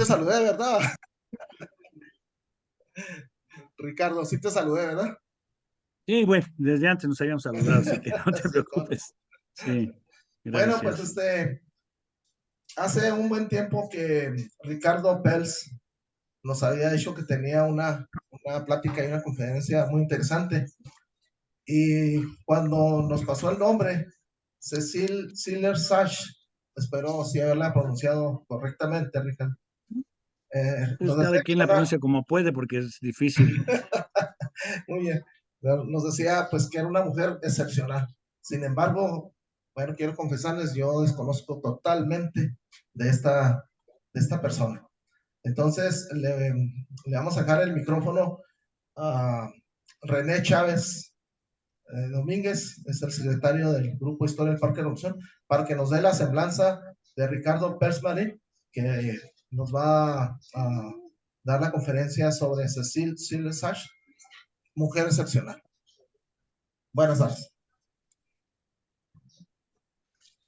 te saludé, ¿verdad? Ricardo, sí te saludé, ¿verdad? Sí, bueno, desde antes nos habíamos saludado, así que no te Sí, ¿cómo no? preocupes. Sí, Bueno, pues gracias. hace un buen tiempo que Ricardo Pels nos había dicho que tenía una plática y una conferencia muy interesante. Y cuando nos pasó el nombre, Cecil Siller Sash, espero sí haberla pronunciado correctamente, Ricardo. Pues Nos decía cada que quien la era pronuncia como puede porque es difícil. muy bien. Nos decía pues que era una mujer excepcional. Sin embargo, bueno, quiero confesarles, yo desconozco totalmente de esta persona. Entonces, le vamos a dejar el micrófono a René Chávez Domínguez, es el secretario del Grupo Historia del Parque Erupción, para que nos dé la semblanza de Ricardo Persmary, que nos va a dar la conferencia sobre Cecil Silesach, mujer excepcional. Buenas tardes.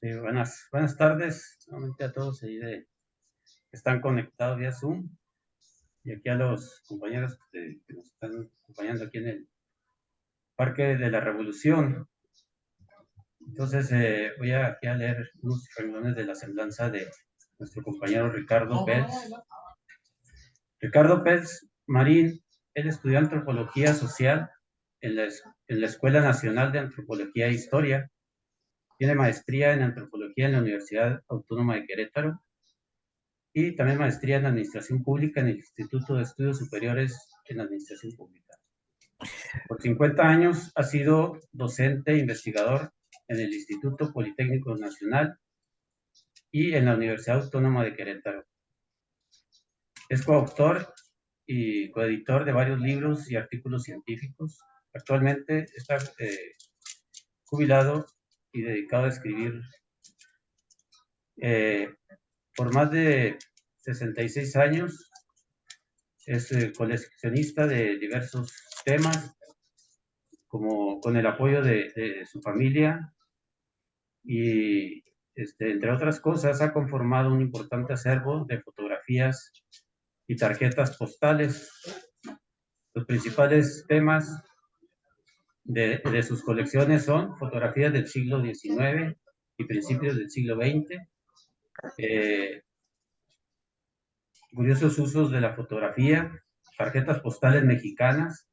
Sí, buenas tardes nuevamente a todos ahí que están conectados vía Zoom y aquí a los compañeros que nos están acompañando aquí en el Parque de la Revolución. Entonces voy aquí a leer unos renglones de la semblanza de nuestro compañero Ricardo Pérez. Ricardo Pérez Marín, él estudió Antropología Social en la Escuela Nacional de Antropología e Historia. Tiene maestría en Antropología en la Universidad Autónoma de Querétaro y también maestría en Administración Pública en el Instituto de Estudios Superiores en Administración Pública. Por 50 años ha sido docente e investigador en el Instituto Politécnico Nacional y en la Universidad Autónoma de Querétaro. Es coautor y coeditor de varios libros y artículos científicos. Actualmente está jubilado y dedicado a escribir por más de 66 años. Es coleccionista de diversos temas, como con el apoyo de su familia y, entre otras cosas, ha conformado un importante acervo de fotografías y tarjetas postales. Los principales temas de sus colecciones son fotografías del siglo XIX y principios del siglo XX, curiosos usos de la fotografía, tarjetas postales mexicanas,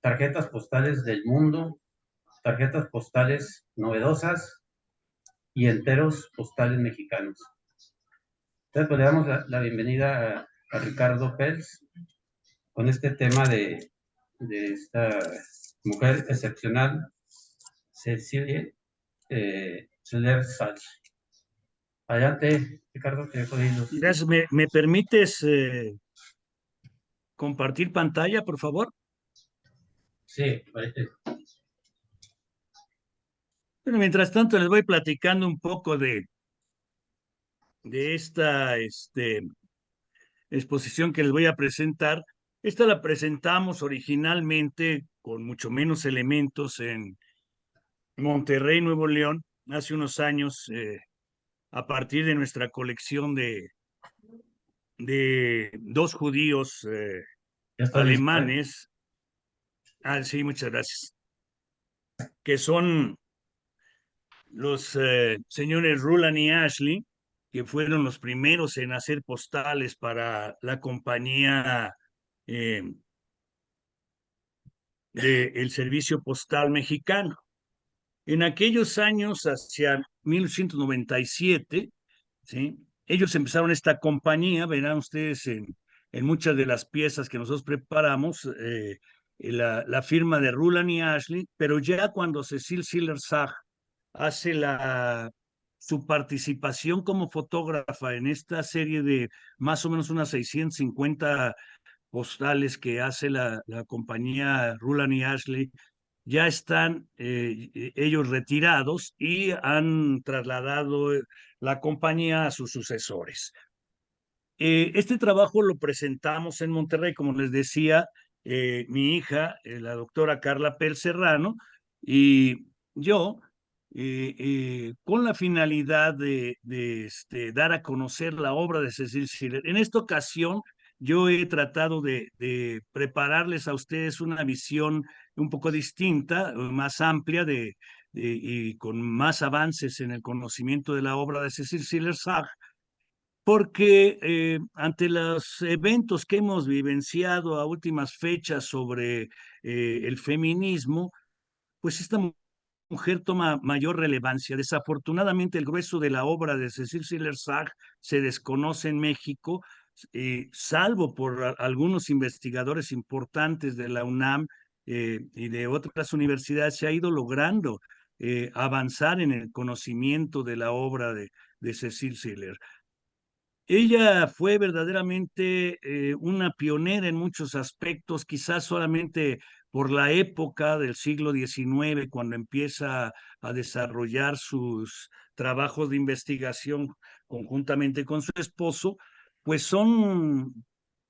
tarjetas postales del mundo, tarjetas postales novedosas y enteros postales mexicanos. Entonces, pues le damos la bienvenida a Ricardo Pels con este tema de esta mujer excepcional, Cecilia Sach. Adelante, Ricardo, te dejo ir los... Gracias. ¿Me permites compartir pantalla, por favor? Sí, parece. Bueno, mientras tanto les voy platicando un poco de esta exposición que les voy a presentar. Esta la presentamos originalmente con mucho menos elementos en Monterrey, Nuevo León, hace unos años, a partir de nuestra colección de dos judíos Ya está listo, ¿eh? alemanes. Ah, sí, muchas gracias. Que son los señores Ruland y Ashley, que fueron los primeros en hacer postales para la compañía eh, del Servicio Postal Mexicano. En aquellos años, hacia 1997, ¿sí? Ellos empezaron esta compañía, verán ustedes en muchas de las piezas que nosotros preparamos, la firma de Ruland y Ashley, pero ya cuando Cecil Siller-Sach hace su participación como fotógrafa en esta serie de más o menos unas 650 postales que hace la compañía Ruland y Ashley, ya están ellos retirados y han trasladado la compañía a sus sucesores. Este trabajo lo presentamos en Monterrey, como les decía, mi hija, la doctora Carla Pel Serrano, y yo con la finalidad de dar a conocer la obra de Cecil Schiller. En esta ocasión, yo he tratado de prepararles a ustedes una visión un poco distinta, más amplia y con más avances en el conocimiento de la obra de Cecil Schiller Sachs, porque ante los eventos que hemos vivenciado a últimas fechas sobre el feminismo, pues esta mujer toma mayor relevancia. Desafortunadamente, el grueso de la obra de Cecil Schiller Sachs se desconoce en México, salvo por algunos investigadores importantes de la UNAM y de otras universidades. Se ha ido logrando avanzar en el conocimiento de la obra de Cecil Schiller. Ella fue verdaderamente una pionera en muchos aspectos, quizás solamente por la época del siglo XIX, cuando empieza a desarrollar sus trabajos de investigación conjuntamente con su esposo, pues son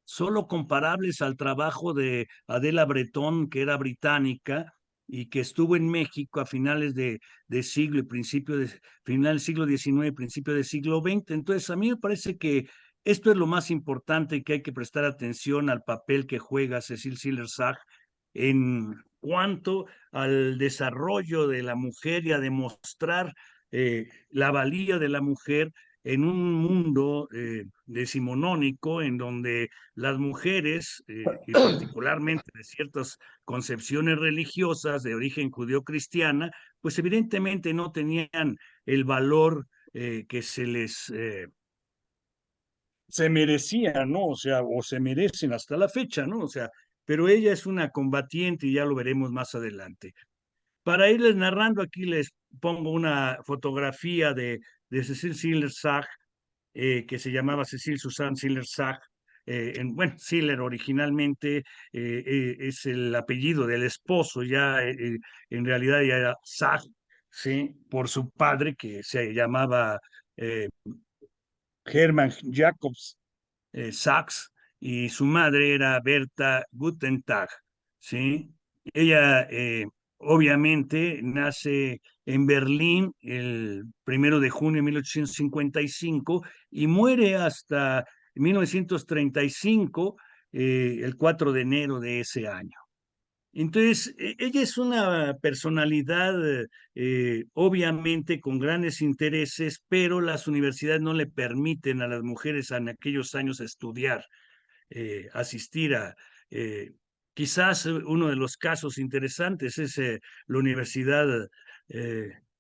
solo comparables al trabajo de Adela Breton, que era británica y que estuvo en México a finales de siglo y principio de final del siglo XIX, principio del siglo XX. Entonces, a mí me parece que esto es lo más importante, y que hay que prestar atención al papel que juega Cecil Schiller Sachs en cuanto al desarrollo de la mujer y a demostrar la valía de la mujer en un mundo decimonónico en donde las mujeres, y particularmente de ciertas concepciones religiosas de origen judío-cristiana, pues evidentemente no tenían el valor que se merecía, ¿no? O sea, o se merecen hasta la fecha, ¿no? O sea, pero ella es una combatiente y ya lo veremos más adelante. Para irles narrando, aquí les pongo una fotografía de Cecil Schiller Sachs, que se llamaba Cecil Susan Schiller Sachs. Bueno, Schiller originalmente es el apellido del esposo, ya en realidad ya era Sachs, ¿sí? Por su padre, que se llamaba eh, Hermann Jacobs Sachs, y su madre era Berta Gutentag, ¿sí? Ella obviamente nace en Berlín el 1 de junio de 1855 y muere hasta 1935, el 4 de enero de ese año. Entonces, ella es una personalidad, obviamente con grandes intereses, pero las universidades no le permiten a las mujeres en aquellos años estudiar, asistir a... eh, quizás uno de los casos interesantes es la Universidad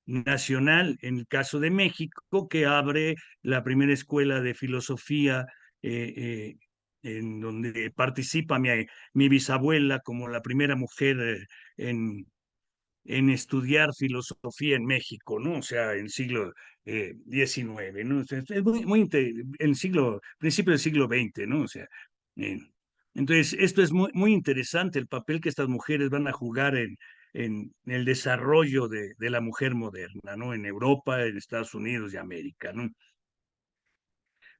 Nacional, en el caso de México, que abre la primera escuela de filosofía en donde participa mi bisabuela como la primera mujer en estudiar filosofía en México, ¿no? O sea, en siglo XIX, ¿no? O sea, es en principio del siglo XX, ¿no? O sea, eh, entonces esto es muy interesante, el papel que estas mujeres van a jugar en el desarrollo de la mujer moderna, ¿no? En Europa, en Estados Unidos y América, ¿no?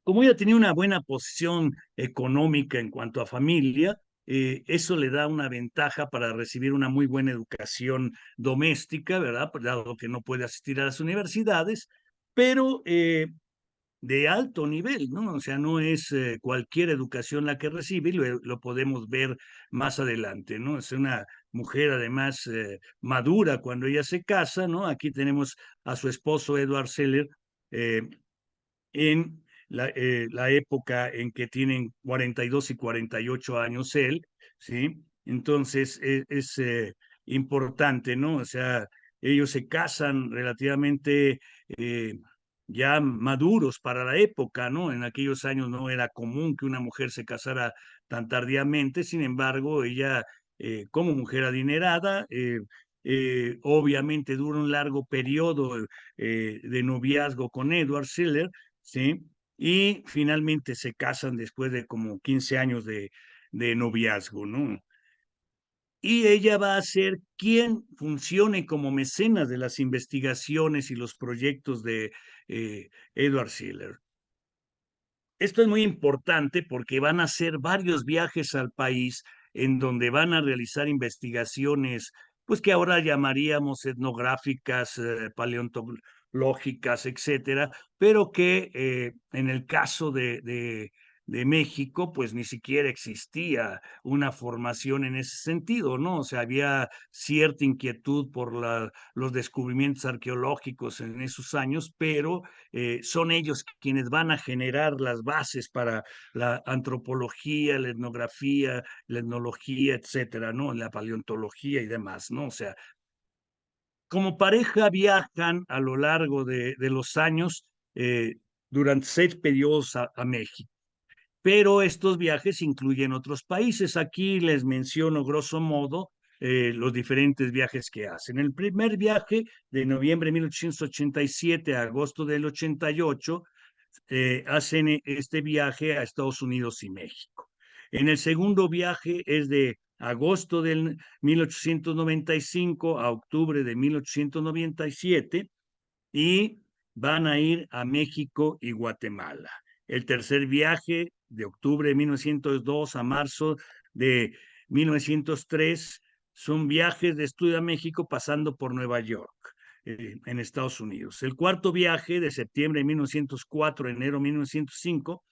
Como ella tenía una buena posición económica en cuanto a familia, eso le da una ventaja para recibir una muy buena educación doméstica, ¿verdad? Pues, dado que no puede asistir a las universidades, pero de alto nivel, ¿no? O sea, no es cualquier educación la que recibe, y lo podemos ver más adelante, ¿no? Es una mujer además madura cuando ella se casa, ¿no? Aquí tenemos a su esposo Edward Seller, eh, en la época en que tienen 42 y 48 años él, ¿sí? Entonces es importante, ¿no? O sea, ellos se casan relativamente ya maduros para la época, ¿no? En aquellos años no era común que una mujer se casara tan tardíamente. Sin embargo, ella, como mujer adinerada, obviamente dura un largo periodo de noviazgo con Edward Schiller, ¿sí? Y finalmente se casan después de como 15 años de noviazgo, ¿no? Y ella va a ser quien funcione como mecenas de las investigaciones y los proyectos de Edward Schiller. Esto es muy importante porque van a hacer varios viajes al país en donde van a realizar investigaciones pues que ahora llamaríamos etnográficas, paleontológicas, etcétera, pero que en el caso de México, pues ni siquiera existía una formación en ese sentido, ¿no? O sea, había cierta inquietud por los descubrimientos arqueológicos en esos años, pero son ellos quienes van a generar las bases para la antropología, la etnografía, la etnología, etcétera, ¿no? La paleontología y demás, ¿no? O sea, como pareja viajan a lo largo de los años durante 6 periodos a México, pero estos viajes incluyen otros países. Aquí les menciono grosso modo los diferentes viajes que hacen. El primer viaje de noviembre de 1887 a agosto del 88 hacen este viaje a Estados Unidos y México. En el segundo viaje es de agosto del 1895 a octubre de 1897 y van a ir a México y Guatemala. El tercer viaje de octubre de 1902 a marzo de 1903 son viajes de estudio a México pasando por Nueva York, en Estados Unidos. El cuarto viaje de septiembre de 1904 a enero de 1905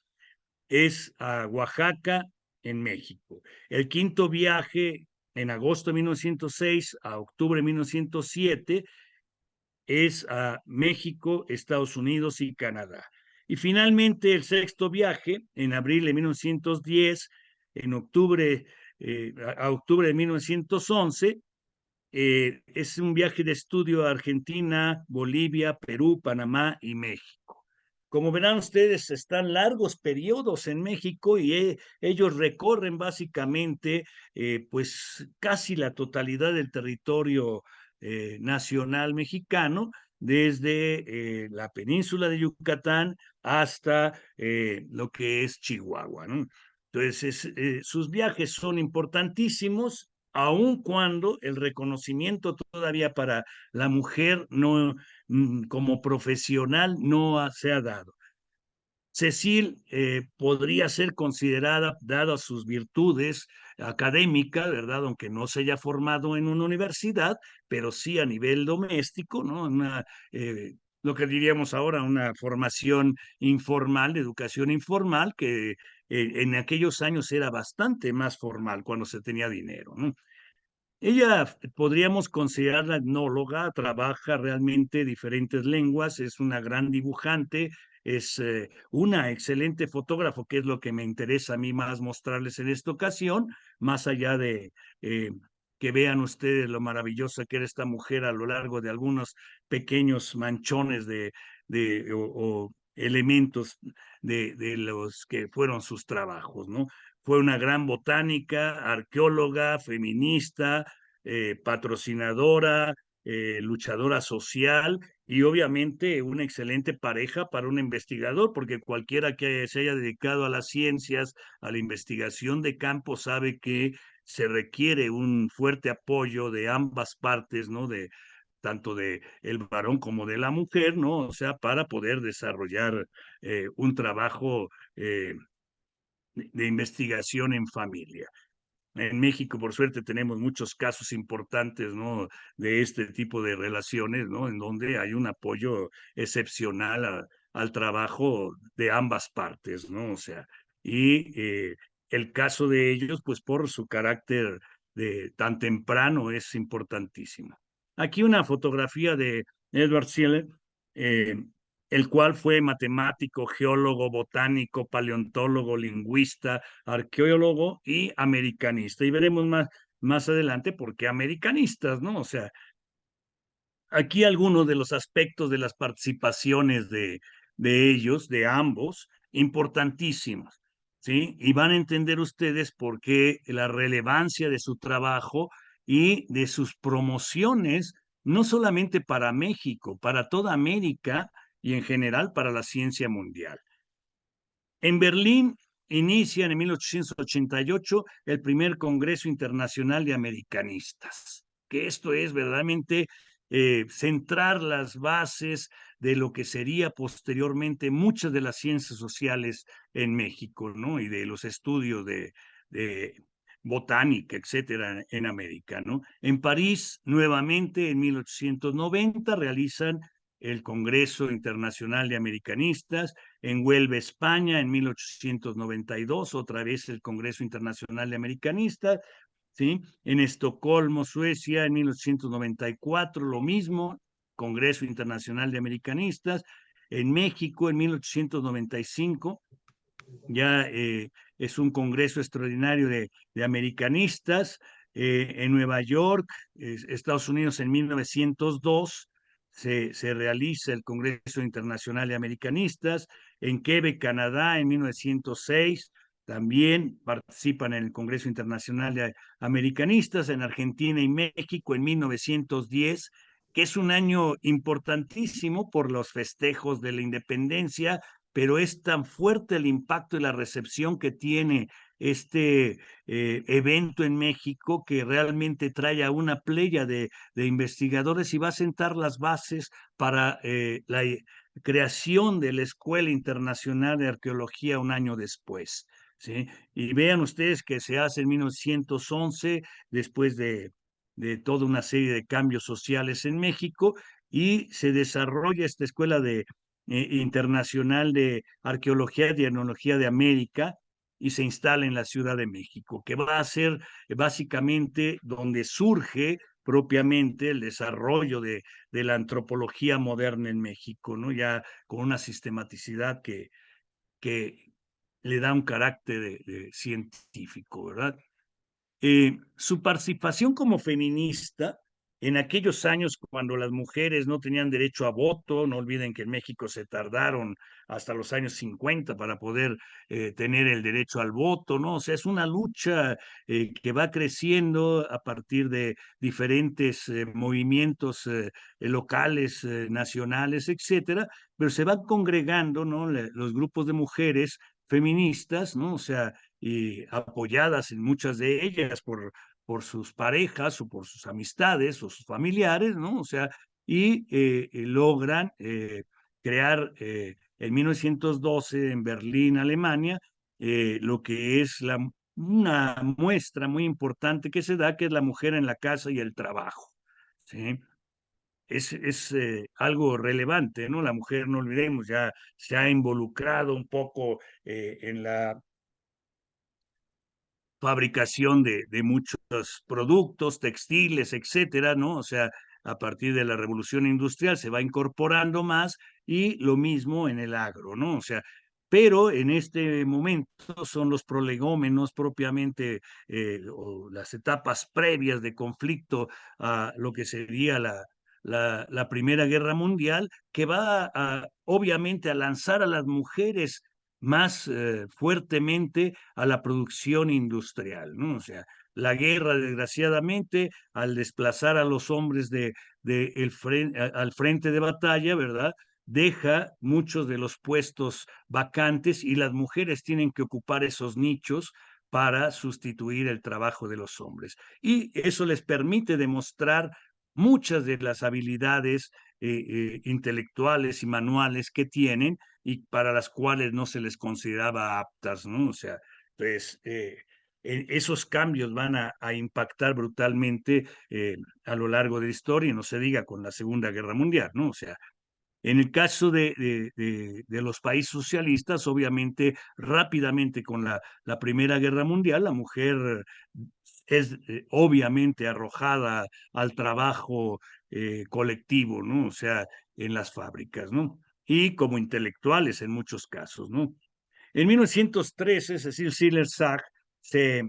es a Oaxaca, en México. El quinto viaje en agosto de 1906 a octubre de 1907 es a México, Estados Unidos y Canadá. Y finalmente el sexto viaje, en abril de 1910, en octubre, a octubre de 1911, es un viaje de estudio a Argentina, Bolivia, Perú, Panamá y México. Como verán ustedes, están largos periodos en México y ellos recorren básicamente pues casi la totalidad del territorio nacional mexicano, desde la península de Yucatán hasta lo que es Chihuahua, ¿no? Entonces, sus viajes son importantísimos, aun cuando el reconocimiento todavía para la mujer no, como profesional no se ha dado. Cecil podría ser considerada, dadas sus virtudes académicas, ¿verdad? Aunque no se haya formado en una universidad, pero sí a nivel doméstico, ¿no? Lo que diríamos ahora, una formación informal, educación informal, que en aquellos años era bastante más formal cuando se tenía dinero, ¿no? Ella podríamos considerarla etnóloga, trabaja realmente diferentes lenguas, es una gran dibujante, es una excelente fotógrafo, que es lo que me interesa a mí más mostrarles en esta ocasión, más allá de eh, que vean ustedes lo maravillosa que era esta mujer a lo largo de algunos pequeños manchones o elementos de los que fueron sus trabajos, ¿no? Fue una gran botánica, arqueóloga, feminista, patrocinadora, luchadora social y obviamente una excelente pareja para un investigador, porque cualquiera que se haya dedicado a las ciencias, a la investigación de campo, sabe que se requiere un fuerte apoyo de ambas partes, ¿no? Tanto de el varón como de la mujer, ¿no? O sea, para poder desarrollar un trabajo de investigación en familia. En México, por suerte, tenemos muchos casos importantes, ¿no? De este tipo de relaciones, ¿no? En donde hay un apoyo excepcional al trabajo de ambas partes, ¿no? O sea, y el caso de ellos, pues por su carácter de tan temprano, es importantísimo. Aquí una fotografía de Edward Sealer, eh, el cual fue matemático, geólogo, botánico, paleontólogo, lingüista, arqueólogo y americanista. Y veremos más adelante por qué americanistas, ¿no? O sea, aquí algunos de los aspectos de las participaciones de ellos, de ambos, importantísimos, ¿sí? Y van a entender ustedes por qué la relevancia de su trabajo y de sus promociones, no solamente para México, para toda América y en general para la ciencia mundial. En Berlín inician en 1888 el primer Congreso Internacional de Americanistas, que esto es verdaderamente centrar las bases de lo que sería posteriormente muchas de las ciencias sociales en México, ¿no? Y de los estudios botánica, etcétera, en América, ¿no? En París, nuevamente, en 1890, realizan el Congreso Internacional de Americanistas. En Huelva, España, en 1892, otra vez el Congreso Internacional de Americanistas. ¿Sí? En Estocolmo, Suecia, en 1894, lo mismo, Congreso Internacional de Americanistas. En México, en 1895, ya es un congreso extraordinario de americanistas. En Nueva York, Estados Unidos, en 1902 se realiza el Congreso Internacional de Americanistas. En Quebec, Canadá, en 1906 también participan en el Congreso Internacional de Americanistas. En Argentina y México, en 1910, que es un año importantísimo por los festejos de la independencia, pero es tan fuerte el impacto y la recepción que tiene este evento en México, que realmente trae a una playa de investigadores y va a sentar las bases para la creación de la Escuela Internacional de Arqueología un año después. ¿Sí? Y vean ustedes que se hace en 1911, después de toda una serie de cambios sociales en México, y se desarrolla esta escuela internacional de Arqueología y Etnología de América, y se instala en la Ciudad de México, que va a ser básicamente donde surge propiamente el desarrollo de la antropología moderna en México, ¿no? Ya con una sistematicidad que le da un carácter de científico, ¿verdad? Su participación como feminista en aquellos años cuando las mujeres no tenían derecho a voto. No olviden que en México se tardaron hasta los años 50 para poder tener el derecho al voto, ¿no? O sea, es una lucha que va creciendo a partir de diferentes movimientos locales, nacionales, etcétera, pero se van congregando, ¿no? Los grupos de mujeres feministas, ¿no? O sea, y apoyadas en muchas de ellas por sus parejas o por sus amistades o sus familiares, ¿no? O sea, y logran crear en 1912 en Berlín, Alemania, lo que es una muestra muy importante que se da, que es la mujer en la casa y el trabajo, ¿sí? Es algo relevante, ¿no? La mujer, no olvidemos, ya se ha involucrado un poco en la fabricación de muchos productos, textiles, etcétera, ¿no? O sea, a partir de la revolución industrial se va incorporando más, y lo mismo en el agro, ¿no? O sea, pero en este momento son los prolegómenos propiamente, o las etapas previas de conflicto a lo que sería la Primera Guerra Mundial, que va obviamente a lanzar a las mujeres más fuertemente a la producción industrial, ¿no? O sea, la guerra, desgraciadamente, al desplazar a los hombres al frente de batalla, ¿verdad? Deja muchos de los puestos vacantes, y las mujeres tienen que ocupar esos nichos para sustituir el trabajo de los hombres. Y eso les permite demostrar muchas de las habilidades intelectuales y manuales que tienen, y para las cuales no se les consideraba aptas, ¿no? O sea, pues esos cambios van a impactar brutalmente a lo largo de la historia, y no se diga con la Segunda Guerra Mundial, ¿no? O sea, en el caso de los países socialistas, obviamente, rápidamente con la Primera Guerra Mundial, la mujer es obviamente arrojada al trabajo colectivo, ¿no? O sea, en las fábricas, ¿no? Y como intelectuales en muchos casos, ¿no? En 1913, Cecil Schiller-Sachs se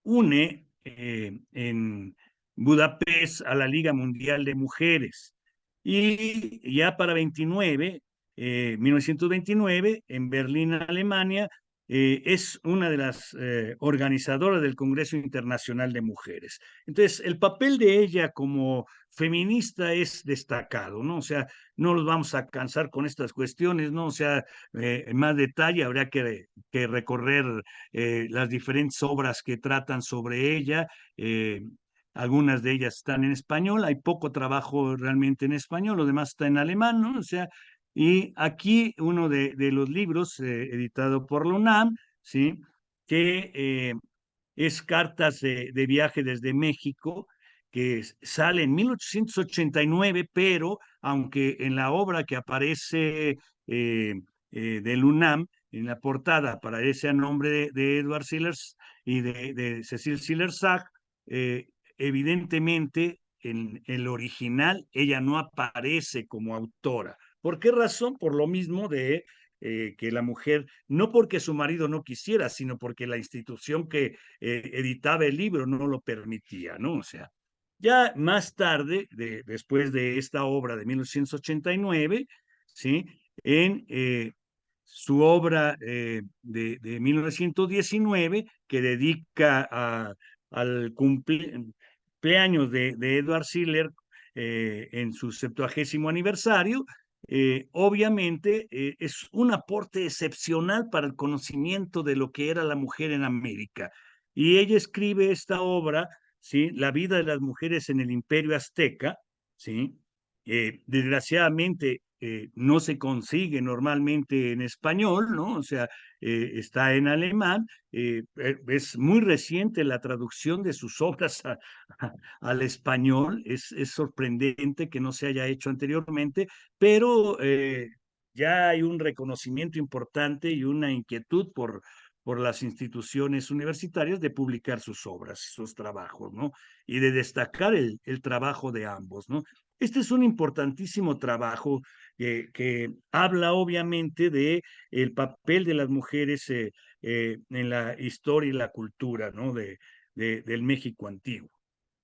une en Budapest a la Liga Mundial de Mujeres. Y ya para 1929, en Berlín, Alemania, es una de las organizadoras del Congreso Internacional de Mujeres. Entonces, el papel de ella como feminista es destacado, ¿no? O sea, no los vamos a cansar con estas cuestiones, ¿no? O sea, en más detalle habría que recorrer las diferentes obras que tratan sobre ella. eh, Algunas de ellas están en español, hay poco trabajo realmente en español, lo demás está en alemán, ¿no? O sea, y aquí uno de los libros editado por la UNAM, ¿sí? Que es Cartas de viaje desde México, que sale en 1889, pero aunque en la obra que aparece del UNAM, en la portada aparece a nombre de Edward Sillers y de Cecil Siller-Sach, evidentemente en el original ella no aparece como autora. ¿Por qué razón? Por lo mismo de que la mujer, no porque su marido no quisiera, sino porque la institución que editaba el libro no lo permitía, ¿no? O sea, ya más tarde, después de esta obra de 1989, ¿sí? En su obra de 1919, que dedica al cumpleaños de Edward Siller en su 70º aniversario, obviamente es un aporte excepcional para el conocimiento de lo que era la mujer en América. Y ella escribe esta obra, ¿sí? La vida de las mujeres en el Imperio Azteca, ¿sí? Desgraciadamente no se consigue normalmente en español, ¿no? O sea, está en alemán. Es muy reciente la traducción de sus obras al español. Es sorprendente que no se haya hecho anteriormente, pero ya hay un reconocimiento importante y una inquietud por las instituciones universitarias de publicar sus obras, sus trabajos, ¿no? Y de destacar el trabajo de ambos, ¿no? Este es un importantísimo trabajo que habla obviamente de el papel de las mujeres en la historia y la cultura, ¿no? Del México antiguo.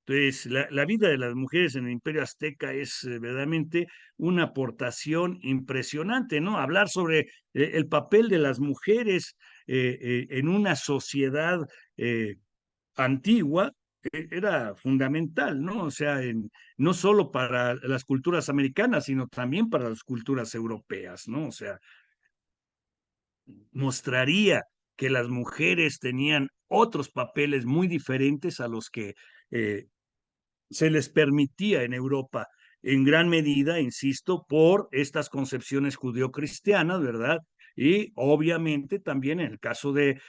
Entonces, la vida de las mujeres en el Imperio Azteca es verdaderamente una aportación impresionante, ¿no? Hablar sobre el papel de las mujeres en una sociedad eh, antigua era fundamental, ¿no? O sea, no solo para las culturas americanas, sino también para las culturas europeas, ¿no? O sea, mostraría que las mujeres tenían otros papeles muy diferentes a los que se les permitía en Europa, en gran medida, insisto, por estas concepciones judeocristianas, ¿verdad? Y obviamente también en el caso de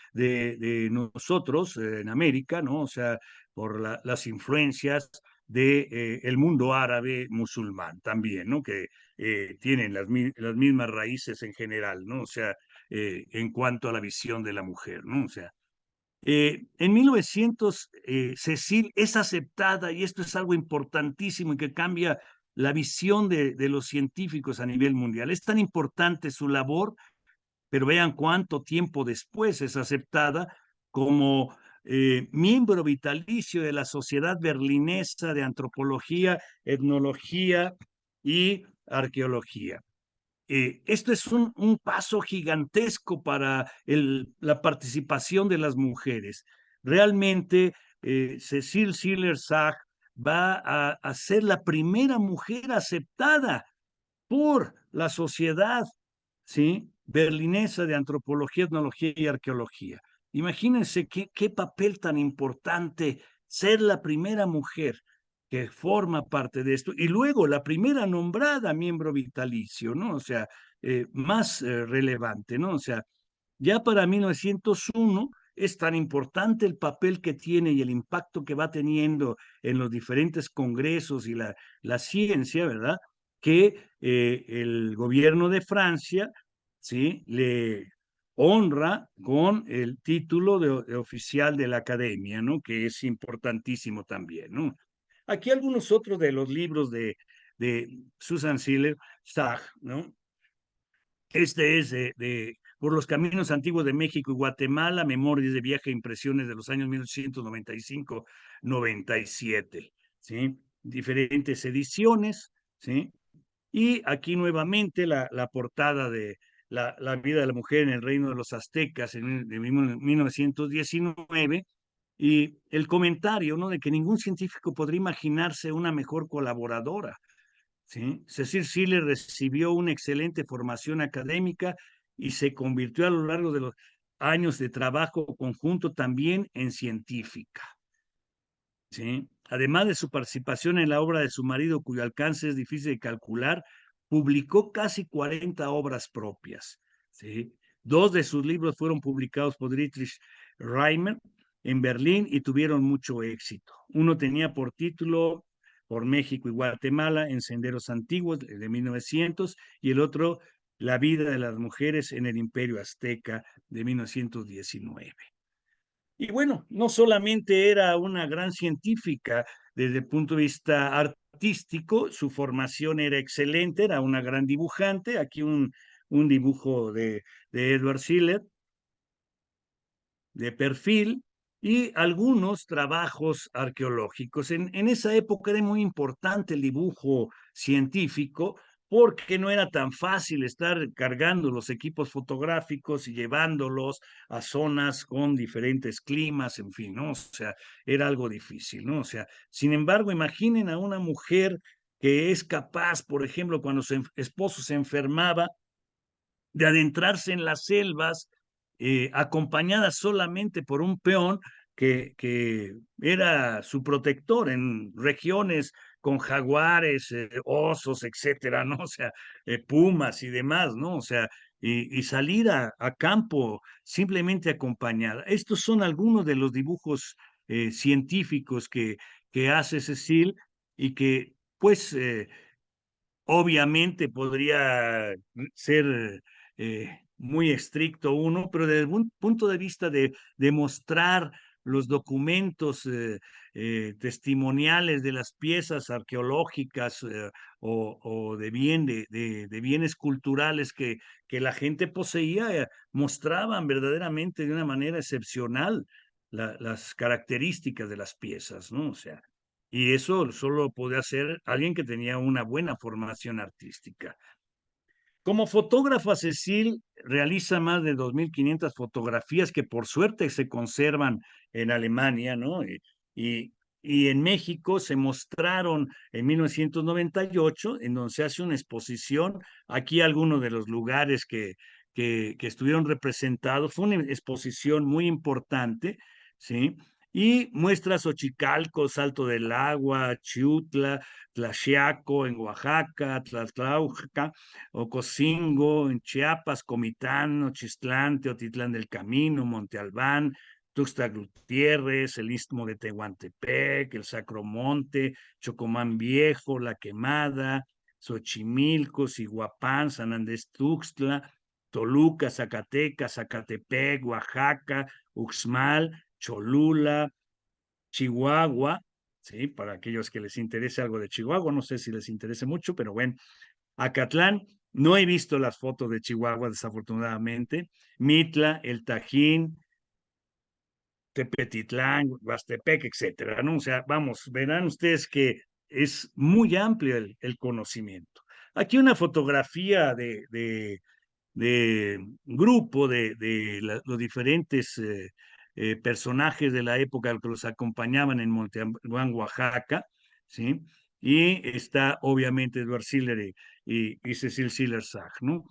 nosotros en América, ¿no? O sea, por las influencias del el mundo árabe musulmán también, ¿no? Que tienen las mismas raíces en general, ¿no? O sea, en cuanto a la visión de la mujer, ¿no? O sea, en 1900, Cecil es aceptada, y esto es algo importantísimo y que cambia la visión de los científicos a nivel mundial. Es tan importante su labor, pero vean cuánto tiempo después es aceptada como miembro vitalicio de la Sociedad Berlinesa de Antropología, Etnología y Arqueología. Esto es un paso gigantesco para la participación de las mujeres. Realmente, Cecil Siller-Sach va a ser la primera mujer aceptada por la sociedad, ¿sí? Berlinesa de Antropología, Etnología y Arqueología. Imagínense qué papel tan importante ser la primera mujer que forma parte de esto y luego la primera nombrada miembro vitalicio, ¿no? O sea, más relevante, ¿no? O sea, ya para 1901 es tan importante el papel que tiene y el impacto que va teniendo en los diferentes congresos y la ciencia, ¿verdad? Que el gobierno de Francia, ¿sí? Le honra con el título de oficial de la academia, ¿no? Que es importantísimo también, ¿no? Aquí algunos otros de los libros de Susan Siller-Sach, ¿no? Este es Por los caminos antiguos de México y Guatemala, memorias de viaje e impresiones de los años 1895-97, ¿sí? Diferentes ediciones, ¿sí? Y aquí nuevamente la portada de la vida de la mujer en el reino de los aztecas de 1919 y el comentario, ¿no? De que ningún científico podría imaginarse una mejor colaboradora, ¿sí? Cecil Siller recibió una excelente formación académica y se convirtió a lo largo de los años de trabajo conjunto también en científica, ¿sí? Además de su participación en la obra de su marido, cuyo alcance es difícil de calcular, publicó casi 40 obras propias, ¿sí? Dos de sus libros fueron publicados por Dietrich Reimer en Berlín y tuvieron mucho éxito. Uno tenía por título Por México y Guatemala en Senderos Antiguos de 1900 y el otro La vida de las mujeres en el Imperio Azteca de 1919. Y bueno, no solamente era una gran científica desde el punto de vista artístico, su formación era excelente, era una gran dibujante. Aquí un dibujo de Edward Schiller, de perfil, y algunos trabajos arqueológicos. En esa época era muy importante el dibujo científico porque no era tan fácil estar cargando los equipos fotográficos y llevándolos a zonas con diferentes climas, en fin, ¿no? O sea, era algo difícil, ¿no? O sea, sin embargo, imaginen a una mujer que es capaz, por ejemplo, cuando su esposo se enfermaba, de adentrarse en las selvas, acompañada solamente por un peón que era su protector en regiones con jaguares, osos, etcétera, ¿no? O sea, pumas y demás, ¿no? O sea, y salir a campo simplemente acompañada. Estos son algunos de los dibujos científicos que hace Cecil y que, pues, obviamente podría ser muy estricto uno, pero desde un punto de vista de mostrar los documentos testimoniales de las piezas arqueológicas o de bienes culturales que la gente poseía, mostraban verdaderamente de una manera excepcional las características de las piezas, ¿no? O sea, y eso solo podía hacer alguien que tenía una buena formación artística. Como fotógrafa, Cecil realiza más de 2.500 fotografías que por suerte se conservan en Alemania, ¿no? Y, y en México se mostraron en 1998, en donde se hace una exposición. Aquí algunos de los lugares que estuvieron representados. Fue una exposición muy importante, ¿sí? Y muestra Xochicalco, Salto del Agua, Chiutla, Tlaxiaco en Oaxaca, Tlatlauca, Ocosingo, en Chiapas, Comitán, Ochistlán, Teotitlán del Camino, Monte Albán, Tuxtla Gutiérrez, el Istmo de Tehuantepec, el Sacromonte, Chocomán Viejo, La Quemada, Xochimilco, Siguapán, San Andrés Tuxtla, Toluca, Zacatecas, Zacatepec, Oaxaca, Uxmal, Cholula, Chihuahua, ¿sí? Para aquellos que les interese algo de Chihuahua, no sé si les interese mucho, pero bueno, Acatlán, no he visto las fotos de Chihuahua, desafortunadamente. Mitla, El Tajín, Tepetitlán, Huastepec, etcétera, ¿no? O sea, vamos, verán ustedes que es muy amplio el conocimiento. Aquí una fotografía de grupo los diferentes personajes de la época que los acompañaban en Monte Albán, Oaxaca, ¿sí? Y está obviamente Edward Schiller y Cecil Schiller Sach, ¿no?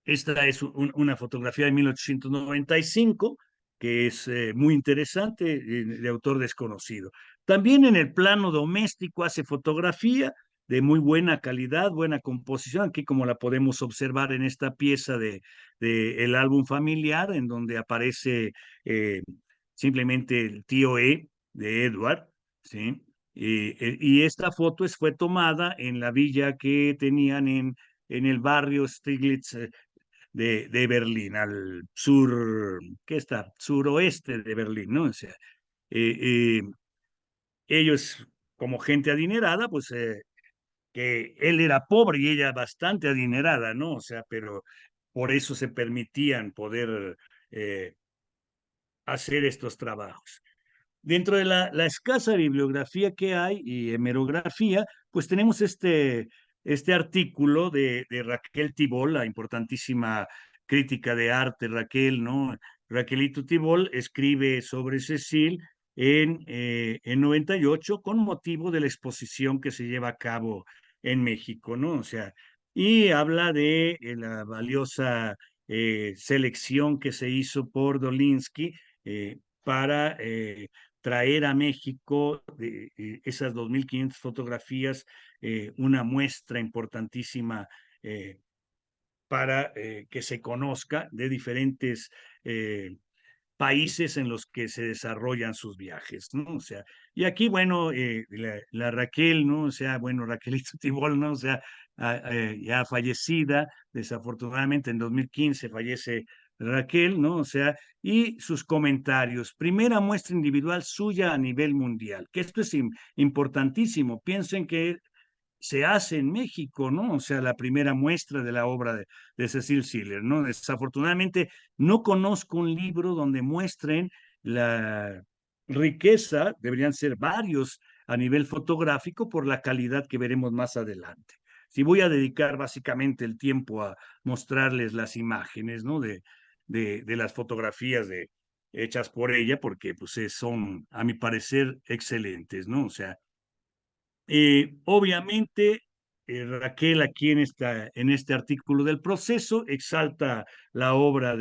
Esta es una fotografía de 1895 que es muy interesante, de autor desconocido. También en el plano doméstico hace fotografía de muy buena calidad, buena composición, aquí como la podemos observar en esta pieza de el álbum familiar, en donde aparece simplemente el tío E de Edward, ¿sí? Y esta foto fue tomada en la villa que tenían en el barrio Stiglitz de Berlín, al sur, ¿qué está? Suroeste de Berlín, ¿no? O sea, eh, eh, ellos como gente adinerada, pues que él era pobre y ella bastante adinerada, ¿no? O sea, pero por eso se permitían poder eh, hacer estos trabajos. Dentro de la escasa bibliografía que hay y hemerografía, pues tenemos este artículo de Raquel Tibol, la importantísima crítica de arte Raquel, ¿no? Raquelito Tibol escribe sobre Cecil en 98 con motivo de la exposición que se lleva a cabo en México, ¿no? O sea, y habla de la valiosa selección que se hizo por Dolinsky para traer a México esas 2.500 fotografías, una muestra importantísima para que se conozca de diferentes países en los que se desarrollan sus viajes, ¿no? O sea, y aquí, bueno, la Raquel, ¿no? O sea, bueno, Raquelito Tibol, ¿no? O sea, ya fallecida, desafortunadamente en 2015 fallece Raquel, ¿no? O sea, y sus comentarios. Primera muestra individual suya a nivel mundial, que esto es importantísimo. Piensen que se hace en México, ¿no? O sea, la primera muestra de la obra de Cecil Siller, ¿no? Desafortunadamente, no conozco un libro donde muestren la riqueza, deberían ser varios a nivel fotográfico por la calidad que veremos más adelante. Si voy a dedicar básicamente el tiempo a mostrarles las imágenes, ¿no? De las fotografías hechas por ella, porque pues son, a mi parecer, excelentes, ¿no? O sea, obviamente, Raquel aquí en este artículo del proceso exalta la obra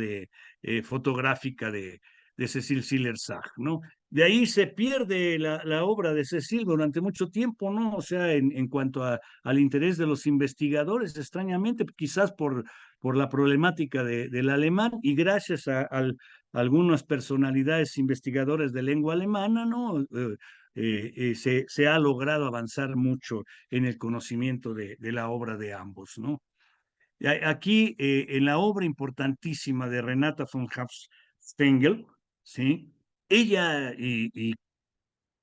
fotográfica de Cecil Siller-Sage, ¿no? De ahí se pierde la obra de Cecil durante mucho tiempo, ¿no? O sea, en cuanto al interés de los investigadores, extrañamente, quizás por la problemática del alemán y gracias a algunas personalidades investigadoras de lengua alemana, ¿no? Se ha logrado avanzar mucho en el conocimiento de la obra de ambos, ¿no? Aquí, en la obra importantísima de Renata von Stengel, ¿sí? Ella y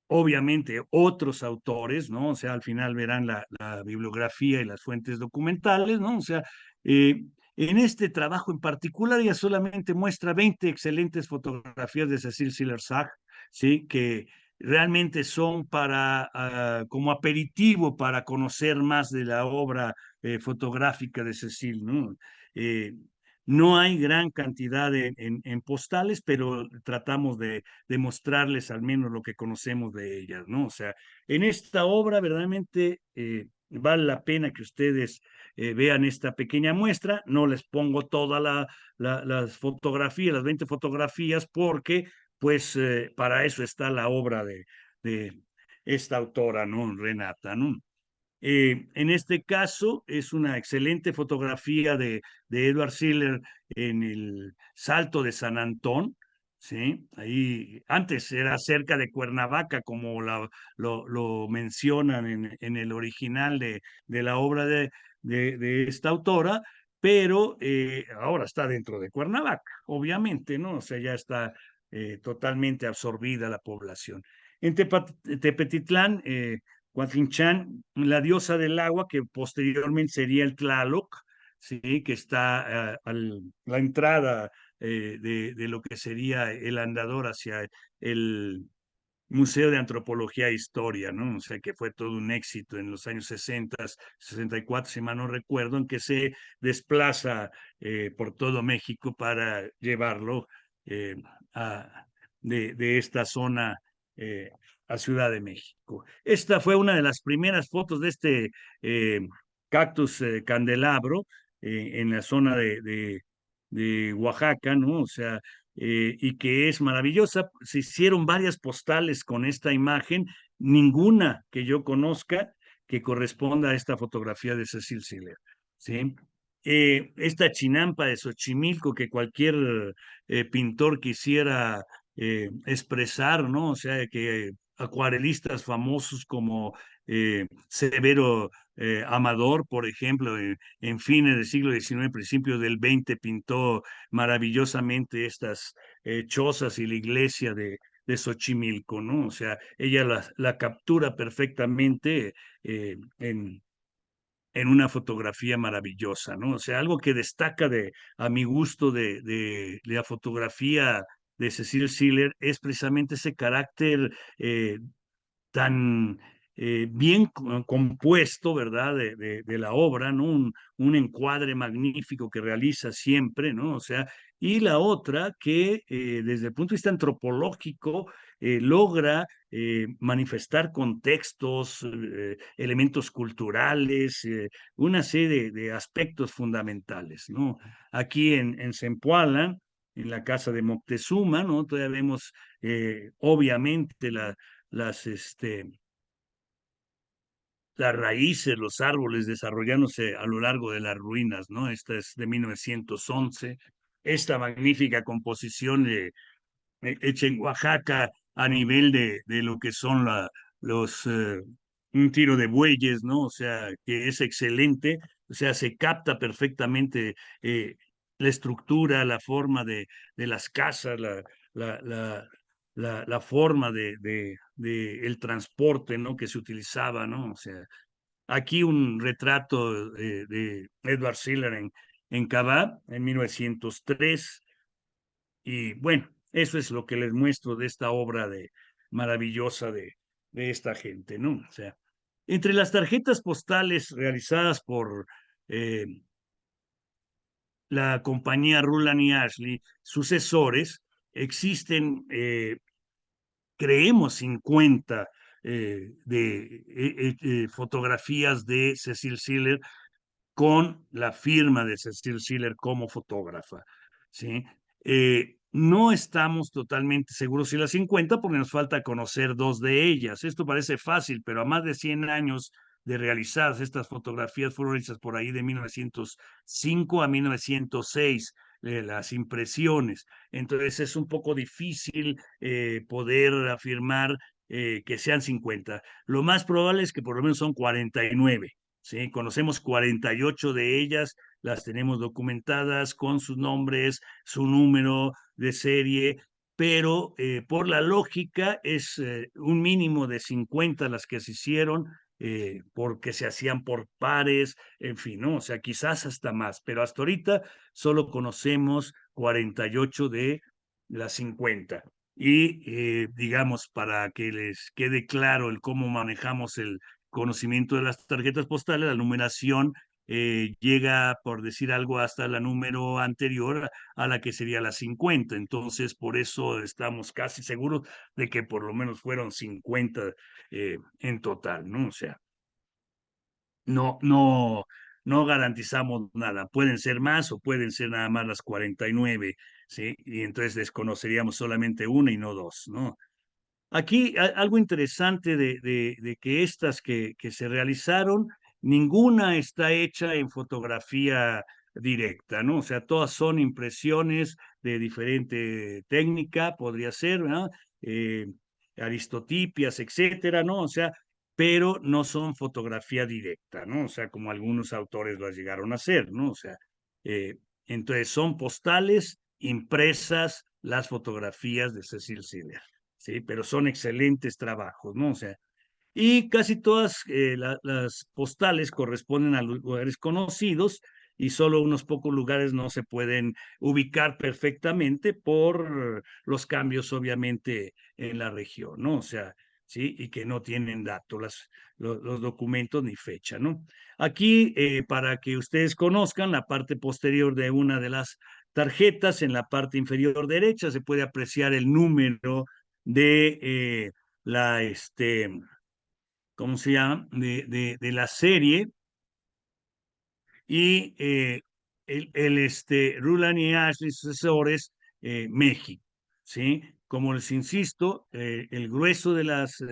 obviamente otros autores, ¿no? O sea, al final verán la bibliografía y las fuentes documentales, ¿no? O sea, en este trabajo en particular ella solamente muestra 20 excelentes fotografías de Cecil Siller-Sage, ¿sí? Que realmente son como aperitivo para conocer más de la obra fotográfica de Cecil, ¿no? No hay gran cantidad en postales, pero tratamos de mostrarles al menos lo que conocemos de ellas, ¿no? O sea, en esta obra verdaderamente vale la pena que ustedes vean esta pequeña muestra. No les pongo todas las fotografías, las 20 fotografías, porque pues para eso está la obra de esta autora, ¿no? Renata, ¿no? En este caso es una excelente fotografía de Edward Siller en el Salto de San Antón, ¿sí? Ahí antes era cerca de Cuernavaca, como lo mencionan en el original de la obra de esta autora, pero ahora está dentro de Cuernavaca, obviamente, ¿no? O sea, ya está totalmente absorbida la población. En Tepetitlán, Huatlingchán, la diosa del agua, que posteriormente sería el Tlaloc, ¿sí? Que está a la entrada de lo que sería el andador hacia el Museo de Antropología e Historia, ¿no? O sea, que fue todo un éxito en los años 60, 64, si mal no recuerdo, en que se desplaza por todo México para llevarlo eh, a, de esta zona eh, a Ciudad de México. Esta fue una de las primeras fotos de este eh, cactus candelabro en la zona de Oaxaca, ¿no? O sea, y que es maravillosa. Se hicieron varias postales con esta imagen, ninguna que yo conozca que corresponda a esta fotografía de Cecil Siller, ¿sí? Esta chinampa de Xochimilco que cualquier pintor quisiera expresar, ¿no? O sea, que acuarelistas famosos como Severo Amador, por ejemplo, en fines del siglo XIX, principios del XX, pintó maravillosamente estas chozas y la iglesia de Xochimilco, ¿no? O sea, ella la captura perfectamente en una fotografía maravillosa, ¿no? O sea, algo que destaca a mi gusto de la fotografía de Cecil Siller es precisamente ese carácter tan bien compuesto, ¿verdad? De la obra, ¿no? Un encuadre magnífico que realiza siempre, ¿no? O sea, y la otra que desde el punto de vista antropológico logra manifestar contextos, elementos culturales, una serie de aspectos fundamentales, ¿no? Aquí en Zempoala, en la casa de Moctezuma, ¿no? Todavía vemos obviamente las, este, las raíces, los árboles desarrollándose a lo largo de las ruinas, ¿no? Esta es de 1911. Esta magnífica composición hecha en Oaxaca a nivel de lo que son los un tiro de bueyes, ¿no? O sea, que es excelente, o sea, se capta perfectamente la estructura, la forma de las casas, la, la, la forma de el transporte, ¿no? Que se utilizaba, ¿no? O sea, aquí un retrato de Edward Siller en Cabá en 1903 y bueno, eso es lo que les muestro de esta obra maravillosa de esta gente, ¿no? O sea, entre las tarjetas postales realizadas por eh, la compañía Ruland y Ashley, sucesores, existen, creemos, 50 fotografías de Cecil Siller con la firma de Cecil Siller como fotógrafa, ¿sí? No estamos totalmente seguros si las 50 porque nos falta conocer dos de ellas. Esto parece fácil, pero a más de 100 años de realizadas estas fotografías fueron hechas por ahí de 1905 a 1906, las impresiones. Entonces es un poco difícil poder afirmar que sean 50. Lo más probable es que por lo menos son 49. ¿Sí? Conocemos 48 de ellas, las tenemos documentadas con sus nombres, su número de serie, pero por la lógica es un mínimo de 50 las que se hicieron, porque se hacían por pares, en fin, ¿no? O sea, quizás hasta más, pero hasta ahorita solo conocemos 48 de las 50. Y digamos, para que les quede claro el cómo manejamos el conocimiento de las tarjetas postales, la numeración llega, por decir algo, hasta la número anterior a la que sería la 50. Entonces, por eso estamos casi seguros de que por lo menos fueron 50 en total, ¿no? O sea, no garantizamos nada. Pueden ser más o pueden ser nada más las 49, ¿sí? Y entonces desconoceríamos solamente una y no dos, ¿no? Aquí algo interesante de que estas que se realizaron, ninguna está hecha en fotografía directa, ¿no? O sea, todas son impresiones de diferente técnica, podría ser, ¿no? Eh, aristotipias, etcétera, ¿no? O sea, pero no son fotografía directa, ¿no? O sea, como algunos autores las llegaron a hacer, ¿no? O sea, eh, entonces son postales impresas las fotografías de Cecil Siller. Sí, pero son excelentes trabajos, ¿no? O sea, y casi todas las postales corresponden a lugares conocidos y solo unos pocos lugares no se pueden ubicar perfectamente por los cambios, obviamente, en la región, ¿no? O sea, sí, y que no tienen datos, los documentos ni fecha, ¿no? Aquí, para que ustedes conozcan la parte posterior de una de las tarjetas, en la parte inferior derecha se puede apreciar el número de la, ¿cómo se llama? De la serie y Ruland y Ashley, sucesores, México, ¿sí? Como les insisto, el grueso de las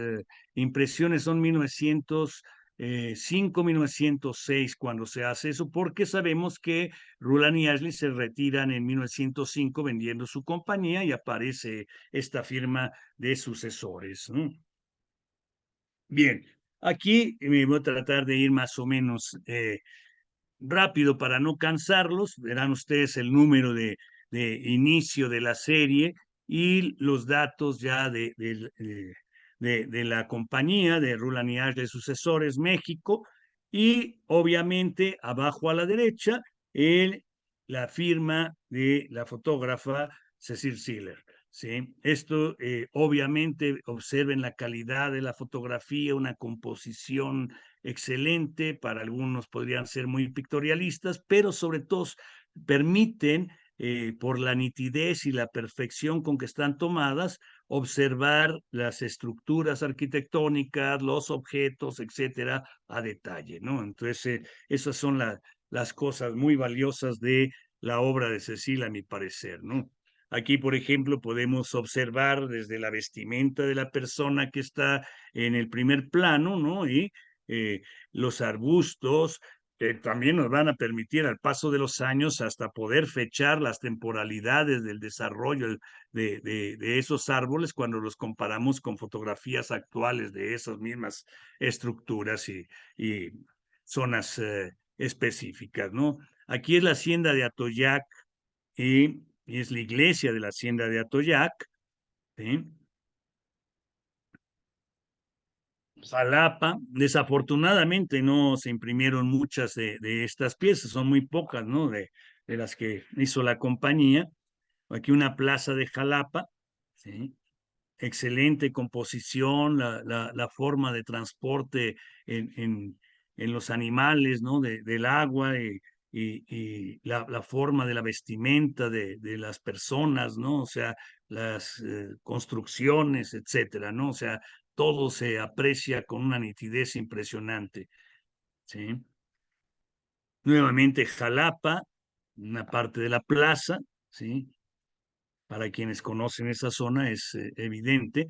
impresiones son 1905, 1906 cuando se hace eso, porque sabemos que Ruland y Ashley se retiran en 1905 vendiendo su compañía y aparece esta firma de sucesores, ¿no? Bien, aquí me voy a tratar de ir más o menos rápido para no cansarlos. Verán ustedes el número de inicio de la serie y los datos ya de la compañía de Ruland y Ashley Sucesores México. Y obviamente abajo a la derecha la firma de la fotógrafa Cecil Siller. ¿Sí? Esto, obviamente, observen la calidad de la fotografía, una composición excelente, para algunos podrían ser muy pictorialistas, pero sobre todo permiten, por la nitidez y la perfección con que están tomadas, observar las estructuras arquitectónicas, los objetos, etcétera, a detalle, ¿no? Entonces, esas son las cosas muy valiosas de la obra de Cecilia, a mi parecer, ¿no? Aquí, por ejemplo, podemos observar desde la vestimenta de la persona que está en el primer plano, ¿no? Y los arbustos, que también nos van a permitir al paso de los años hasta poder fechar las temporalidades del desarrollo de esos árboles cuando los comparamos con fotografías actuales de esas mismas estructuras y zonas específicas, ¿no? Aquí es la hacienda de Atoyac y es la iglesia de la hacienda de Atoyac, ¿sí? Jalapa, desafortunadamente no se imprimieron muchas de estas piezas, son muy pocas, ¿no? De las que hizo la compañía. Aquí una plaza de Jalapa, ¿sí? Excelente composición, la forma de transporte en los animales, ¿no? Del agua y la forma de la vestimenta de las personas, ¿no? O sea, las construcciones, etcétera, ¿no? O sea, todo se aprecia con una nitidez impresionante, ¿sí? Nuevamente Jalapa, una parte de la plaza, ¿sí? Para quienes conocen esa zona es evidente.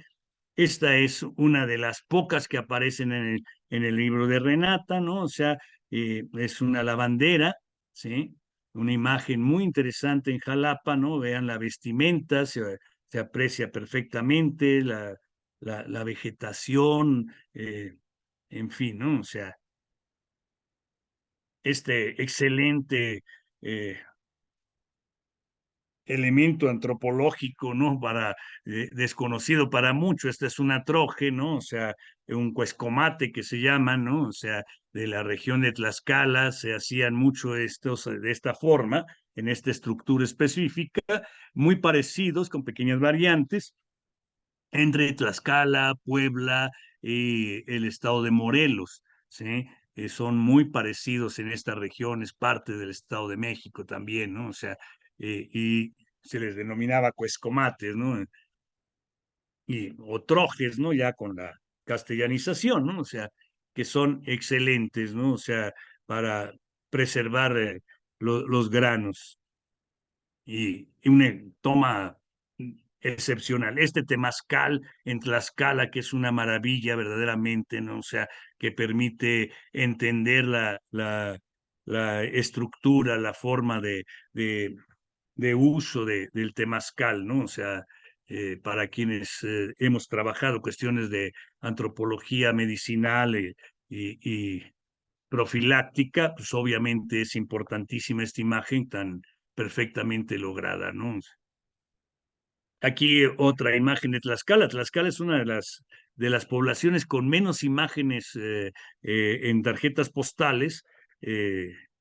Esta es una de las pocas que aparecen en el libro de Renata, ¿no? O sea, es una lavandera, ¿sí? Una imagen muy interesante en Jalapa, ¿no? Vean la vestimenta, se aprecia perfectamente la vegetación, en fin, ¿no? O sea, este excelente elemento antropológico, ¿no? Para desconocido para muchos, esta es una troje, ¿no? O sea, un cuescomate que se llama, ¿no? O sea, de la región de Tlaxcala se hacían mucho estos de esta forma, en esta estructura específica, muy parecidos, con pequeñas variantes, entre Tlaxcala, Puebla y el estado de Morelos, ¿sí? Son muy parecidos en esta región, es parte del Estado de México también, ¿no? O sea, y se les denominaba cuescomates, ¿no? O trojes, ¿no? Ya con la castellanización, ¿no? O sea, que son excelentes, ¿no? O sea, para preservar los granos y una toma excepcional. Este temazcal en Tlaxcala, que es una maravilla verdaderamente, ¿no? O sea, que permite entender la estructura, la forma de uso del temazcal, ¿no? O sea, para quienes hemos trabajado cuestiones de antropología medicinal y profiláctica, pues obviamente es importantísima esta imagen tan perfectamente lograda, ¿no? Aquí otra imagen de Tlaxcala. Tlaxcala es una de las poblaciones con menos imágenes en tarjetas postales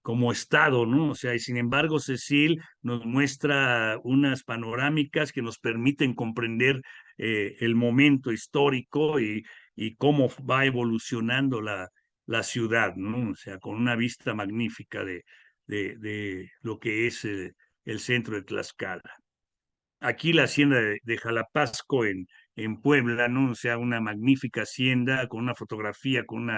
como estado, ¿no? O sea, y sin embargo, Cecil nos muestra unas panorámicas que nos permiten comprender el momento histórico y cómo va evolucionando la ciudad, ¿no? O sea, con una vista magnífica de lo que es el centro de Tlaxcala. Aquí la hacienda de Jalapasco en Puebla, ¿no? O sea, una magnífica hacienda con una fotografía, con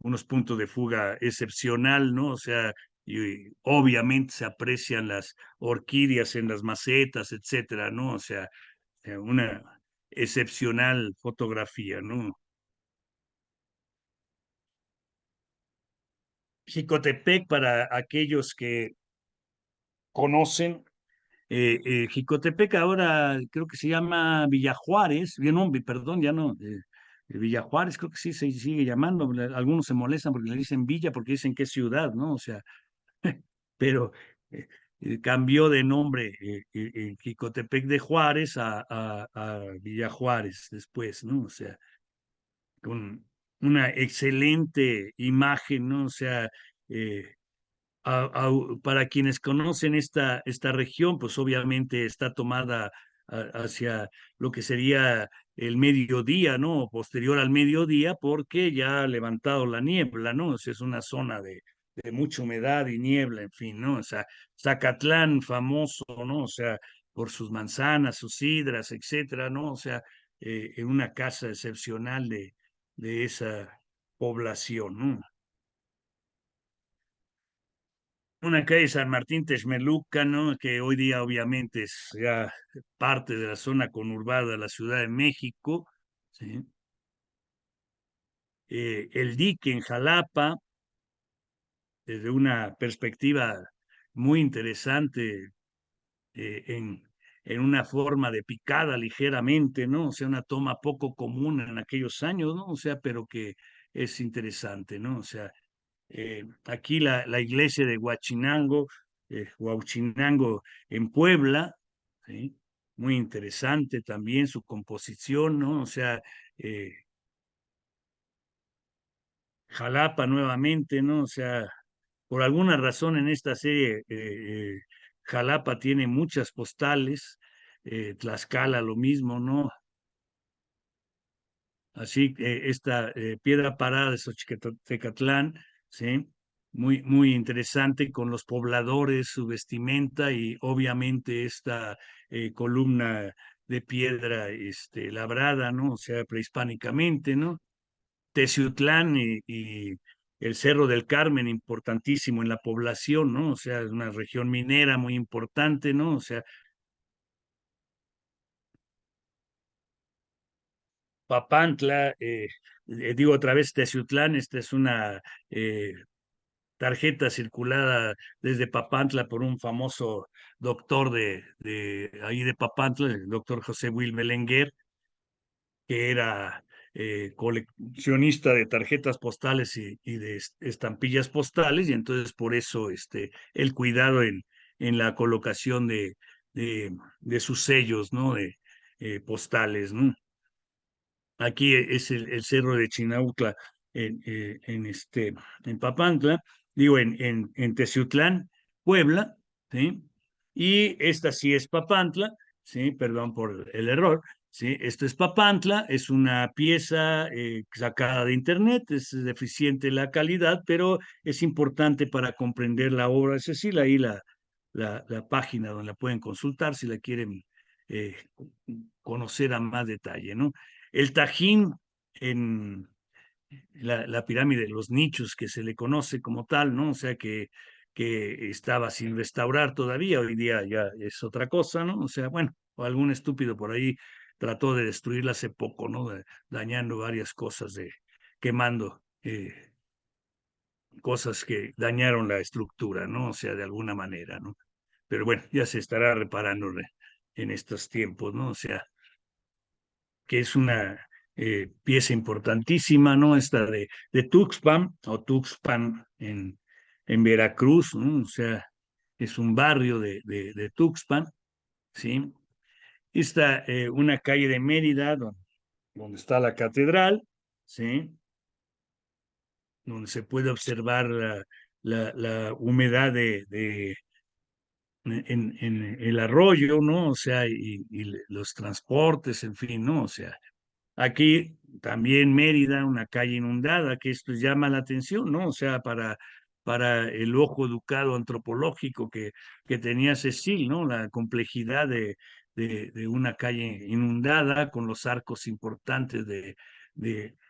unos puntos de fuga excepcional, ¿no? O sea, y obviamente se aprecian las orquídeas en las macetas, etcétera, ¿no? O sea, una excepcional fotografía, ¿no? Jicotepec, para aquellos que conocen, Jicotepec ahora creo que se llama Villa Juárez, bien, no, perdón, ya no, Villa Juárez creo que sí se sigue llamando, algunos se molestan porque le dicen Villa porque dicen que es ciudad, ¿no? O sea, pero cambió de nombre Jicotepec de Juárez a Villa Juárez después, ¿no? O sea, con una excelente imagen, ¿no? O sea, eh, para quienes conocen esta región, pues obviamente está tomada hacia lo que sería el mediodía, ¿no? Posterior al mediodía, porque ya ha levantado la niebla, ¿no? O sea, es una zona de mucha humedad y niebla, en fin, ¿no? O sea, Zacatlán, famoso, ¿no? O sea, por sus manzanas, sus sidras, etcétera, ¿no? O sea, en una casa excepcional de esa población, ¿no? Una calle San Martín Texmeluca, ¿no? Que hoy día obviamente es ya parte de la zona conurbada de la Ciudad de México, ¿sí? El dique en Jalapa, desde una perspectiva muy interesante, en una forma de picada ligeramente, ¿no? O sea, una toma poco común en aquellos años, ¿no? O sea, pero que es interesante, ¿no? O sea, aquí la iglesia de Huachinango en Puebla, ¿sí? Muy interesante también su composición, ¿no? O sea, eh, Jalapa nuevamente, ¿no? O sea, por alguna razón en esta serie, Jalapa tiene muchas postales, Tlaxcala lo mismo, ¿no? Así que esta piedra parada de Xochicatlán, ¿sí? Muy interesante con los pobladores, su vestimenta y obviamente esta columna de piedra labrada, ¿no? O sea, prehispánicamente, ¿no? Teciutlán y el Cerro del Carmen, importantísimo en la población, ¿no? O sea, es una región minera muy importante, ¿no? O sea, Papantla, digo otra vez Teciutlán, esta es una tarjeta circulada desde Papantla por un famoso doctor de ahí de Papantla, el doctor José Will Belenguer, que era coleccionista de tarjetas postales y de estampillas postales, y entonces por eso el cuidado en la colocación de sus sellos, ¿no? De postales, ¿no? Aquí es el cerro de Chinautla en Papantla, digo, en Teciutlán, Puebla, ¿sí? Y esta sí es Papantla, ¿sí? Perdón por el error, ¿sí? Esto es Papantla, es una pieza sacada de internet, es deficiente la calidad, pero es importante para comprender la obra de Cecilia, ahí la página donde la pueden consultar si la quieren eh, conocer a más detalle, ¿no? El Tajín en la pirámide de los nichos que se le conoce como tal, ¿no? O sea que estaba sin restaurar todavía, hoy día ya es otra cosa, ¿no? O sea, bueno, o algún estúpido por ahí trató de destruirla hace poco, ¿no? Dañando varias cosas, quemando cosas que dañaron la estructura, ¿no? O sea, de alguna manera, ¿no? Pero bueno, ya se estará reparando en estos tiempos, ¿no? O sea, que es una pieza importantísima, ¿no? Esta de Tuxpan o Tuxpan en Veracruz, ¿no? O sea, es un barrio de Tuxpan, ¿sí? Está una calle de Mérida donde está la catedral, ¿sí? Donde se puede observar la humedad en el arroyo, ¿no? O sea, y los transportes, en fin, ¿no? O sea, aquí también Mérida, una calle inundada, que esto llama la atención, ¿no? O sea, para el ojo educado antropológico que tenía Cecil, ¿no? La complejidad de una calle inundada con los arcos importantes de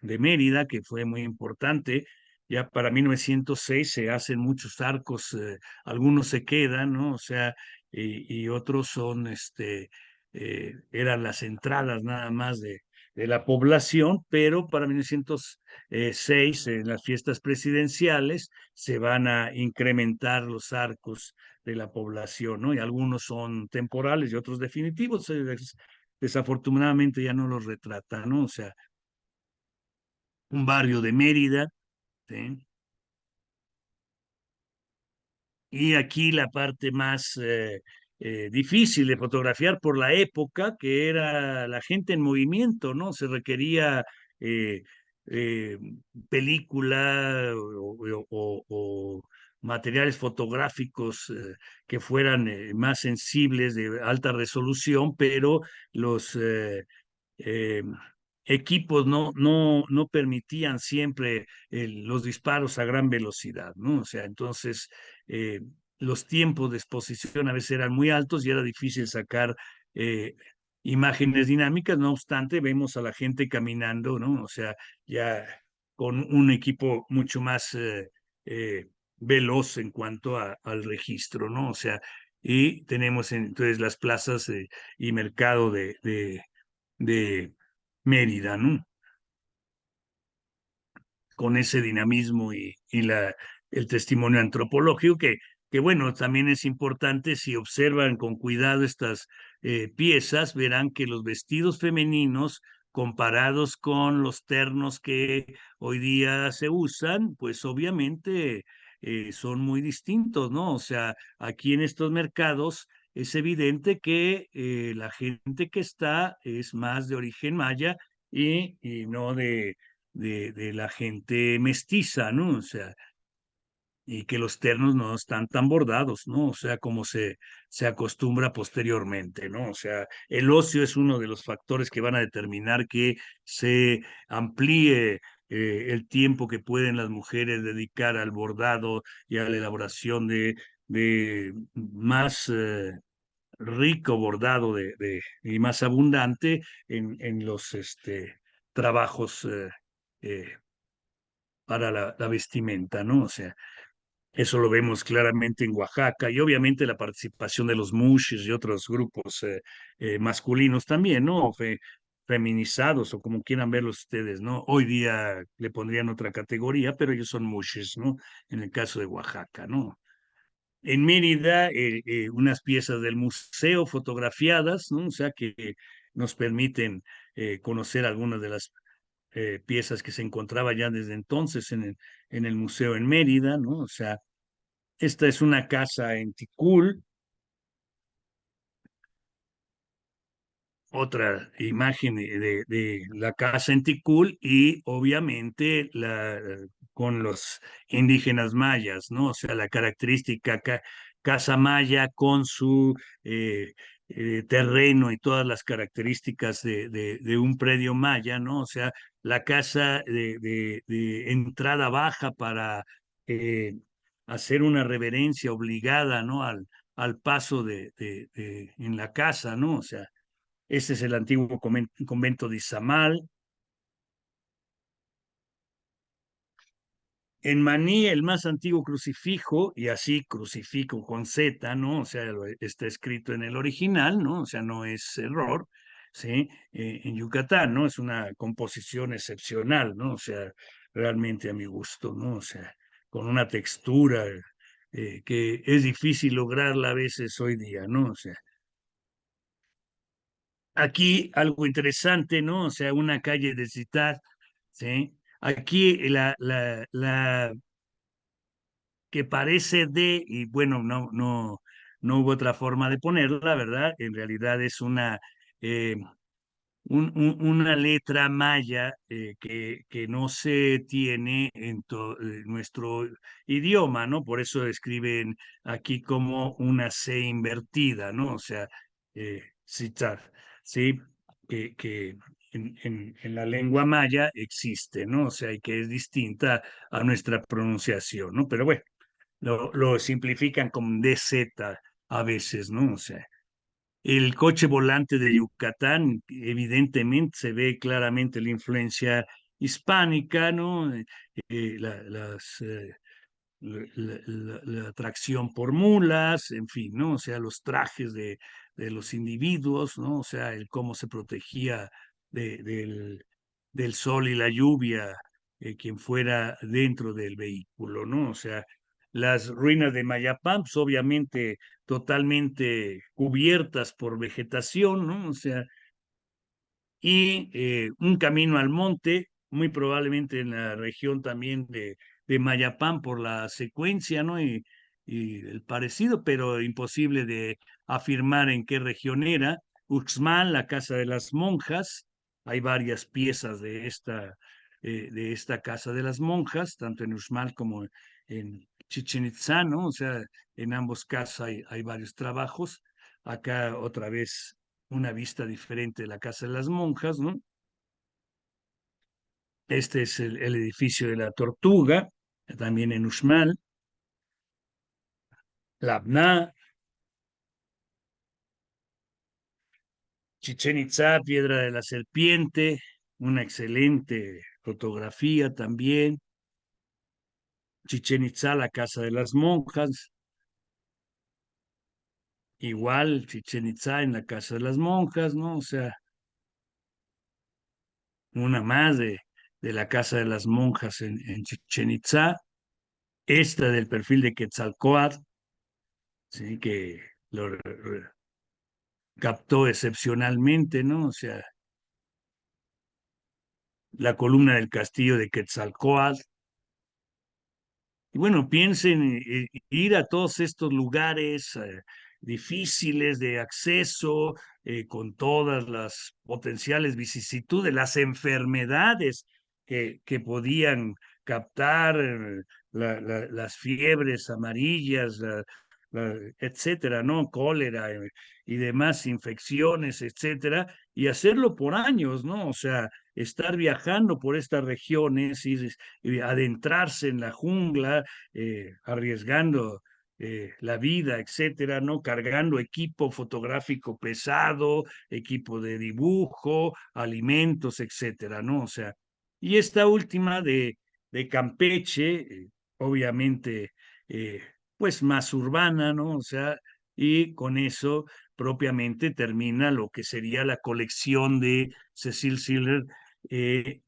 Mérida, que fue muy importante. Ya para 1906 se hacen muchos arcos, algunos se quedan, ¿no? O sea, y otros son, eran las entradas nada más de la población, pero para 1906, en las fiestas presidenciales, se van a incrementar los arcos de la población, ¿no? Y algunos son temporales y otros definitivos. Desafortunadamente ya no los retrata, ¿no? O sea, un barrio de Mérida, ¿sí? Y aquí la parte más difícil de fotografiar por la época, que era la gente en movimiento, ¿no? Se requería eh, eh, película o materiales fotográficos que fueran más sensibles, de alta resolución, pero los eh, equipos no permitían siempre los disparos a gran velocidad, ¿no? O sea, entonces eh, los tiempos de exposición a veces eran muy altos y era difícil sacar eh, imágenes dinámicas, no obstante, vemos a la gente caminando, ¿no? O sea, ya con un equipo mucho más veloz en cuanto al registro, ¿no? O sea, y tenemos entonces las plazas y mercado de Mérida, ¿no? Con ese dinamismo y el testimonio antropológico, que bueno, también es importante. Si observan con cuidado estas piezas, verán que los vestidos femeninos comparados con los ternos que hoy día se usan, pues obviamente son muy distintos, ¿no? O sea, aquí en estos mercados es evidente que la gente que está es más de origen maya y no de la gente mestiza, ¿no? O sea, y que los ternos no están tan bordados, ¿no? O sea, como se acostumbra posteriormente, ¿no? O sea, el ocio es uno de los factores que van a determinar que se amplíe el tiempo que pueden las mujeres dedicar al bordado y a la elaboración de más rico bordado y más abundante en los trabajos eh, para la vestimenta, ¿no? O sea, eso lo vemos claramente en Oaxaca y obviamente la participación de los mushes y otros grupos masculinos también, ¿no? Feminizados o como quieran verlos ustedes, ¿no? Hoy día le pondrían otra categoría, pero ellos son mushes, ¿no? En el caso de Oaxaca, ¿no? En Mérida, unas piezas del museo fotografiadas, ¿no? O sea, que nos permiten conocer algunas de las piezas que se encontraba ya desde entonces en el museo en Mérida, ¿no? O sea, esta es una casa en Ticul, otra imagen de la casa en Ticul y obviamente con los indígenas mayas, ¿no? O sea, la característica casa maya con su terreno y todas las características de un predio maya, ¿no? O sea, la casa de entrada baja para eh, hacer una reverencia obligada, ¿no? Al paso en la casa, ¿no? O sea, este es el antiguo convento de Izamal. En Maní, el más antiguo crucifijo, y así crucifijo con Z, ¿no? O sea, está escrito en el original, ¿no? O sea, no es error, ¿sí? En Yucatán, ¿no? Es una composición excepcional, ¿no? O sea, realmente a mi gusto, ¿no? O sea, con una textura que es difícil lograrla a veces hoy día, ¿no? O sea, aquí algo interesante, ¿no? O sea, una calle de Ciudad, ¿sí? Aquí la que parece y bueno, no hubo otra forma de ponerla, ¿verdad? En realidad es eh, una letra maya que no se tiene en nuestro idioma, ¿no? Por eso escriben aquí como una C invertida, ¿no? O sea, citar, ¿sí? Que en la lengua maya existe, ¿no? O sea, y que es distinta a nuestra pronunciación, ¿no? Pero bueno, lo simplifican como DZ a veces, ¿no? O sea, el coche volante de Yucatán, evidentemente se ve claramente la influencia hispánica, ¿no? La atracción por mulas, en fin, ¿no? O sea, los trajes de los individuos, ¿no? O sea, el cómo se protegía del sol y la lluvia, quien fuera dentro del vehículo, ¿no? O sea, las ruinas de Mayapán, pues, obviamente totalmente cubiertas por vegetación, ¿no? O sea, y un camino al monte, muy probablemente en la región también de Mayapán por la secuencia, ¿no? Y el parecido, pero imposible de afirmar en qué región era. Uxmal, la casa de las monjas, hay varias piezas de esta casa de las monjas, tanto en Uxmal como en Chichen Itzá, ¿no? O sea, en ambos casos hay varios trabajos. Acá otra vez una vista diferente de la Casa de las Monjas, ¿no? Este es el edificio de la Tortuga, también en Uxmal, Labná, Chichen Itzá, Piedra de la Serpiente, una excelente fotografía también, Chichen Itzá, la Casa de las Monjas, igual Chichen Itzá en la Casa de las Monjas, ¿no? O sea, una más de la Casa de las Monjas en Chichen Itzá. esta del perfil de Quetzalcóatl, ¿sí? Que lo captó excepcionalmente, ¿no? O sea, la columna del castillo de Quetzalcóatl. Y bueno, piensen ir a todos estos lugares difíciles de acceso, con todas las potenciales vicisitudes, las enfermedades que podían captar, las fiebres amarillas, etcétera, ¿no? Cólera y demás infecciones, etcétera, y hacerlo por años, ¿no? O sea, estar viajando por estas regiones y adentrarse en la jungla, arriesgando la vida, etcétera, ¿no? Cargando equipo fotográfico pesado, equipo de dibujo, alimentos, etcétera, ¿no? O sea, y esta última de Campeche, obviamente, eh, pues más urbana, ¿no? O sea, y con eso propiamente termina lo que sería la colección de Cecil Siller, eh,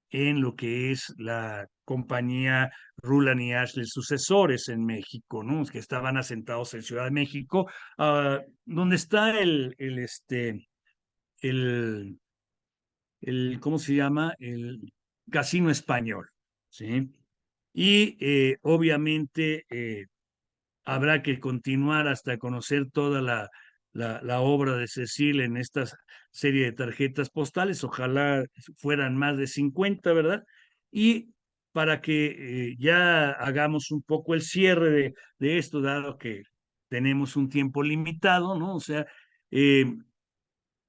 en lo que es la compañía Ruland y Ashley sucesores en México, ¿no? Que estaban asentados en Ciudad de México, donde está el, ¿cómo se llama? El Casino Español, ¿sí? Y obviamente habrá que continuar hasta conocer toda la obra de Cecil en esta serie de tarjetas postales. Ojalá fueran más de 50, ¿verdad? Y para que ya hagamos un poco el cierre de esto, dado que tenemos un tiempo limitado, ¿no? O sea, eh,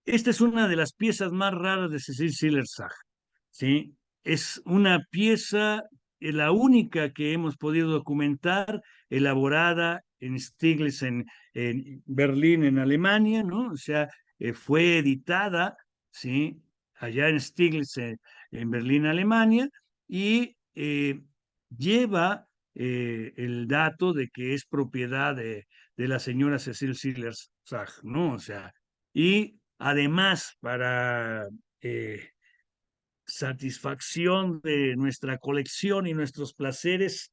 esta es una de las piezas más raras de Cecil Siller-Sach, ¿sí? Es una pieza, la única que hemos podido documentar, elaborada en Stiglitz en Berlín, en Alemania, ¿no? O sea, fue editada, ¿sí? Allá en Stiglitz, en Berlín, Alemania, y lleva el dato de que es propiedad de la señora Cecil Siller-Sach, ¿no? O sea, y además para satisfacción de nuestra colección y nuestros placeres,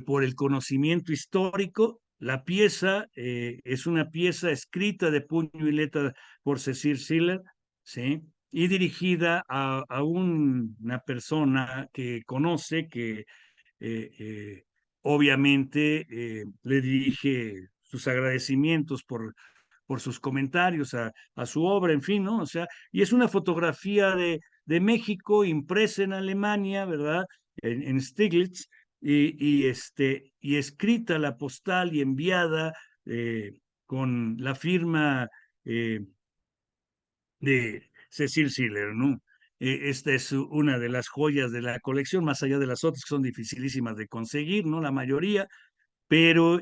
por el conocimiento histórico. La pieza es una pieza escrita de puño y letra por Cecil Siller, ¿sí? Y dirigida a una persona que conoce, que obviamente le dirige sus agradecimientos por sus comentarios a su obra, en fin, ¿no? O sea, y es una fotografía de México impresa en Alemania, ¿verdad? En Stiglitz, y escrita la postal y enviada con la firma eh, de Cecil Siller, ¿no? Esta es una de las joyas de la colección, más allá de las otras que son dificilísimas de conseguir, ¿no? La mayoría, pero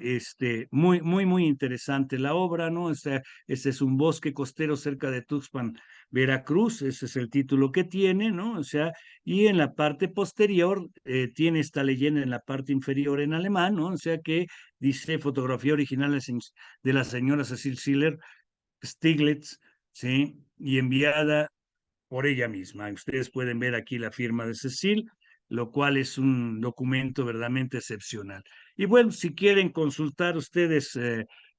muy, muy, muy interesante la obra, ¿no? Este es un bosque costero cerca de Tuxpan, Veracruz, ese es el título que tiene, ¿no? O sea, y en la parte posterior tiene esta leyenda en la parte inferior en alemán, ¿no? O sea que dice fotografía original de la señora Cecil Siller Stiglitz, ¿sí? Y enviada por ella misma. Ustedes pueden ver aquí la firma de Cecil, lo cual es un documento verdaderamente excepcional. Y bueno, si quieren consultar ustedes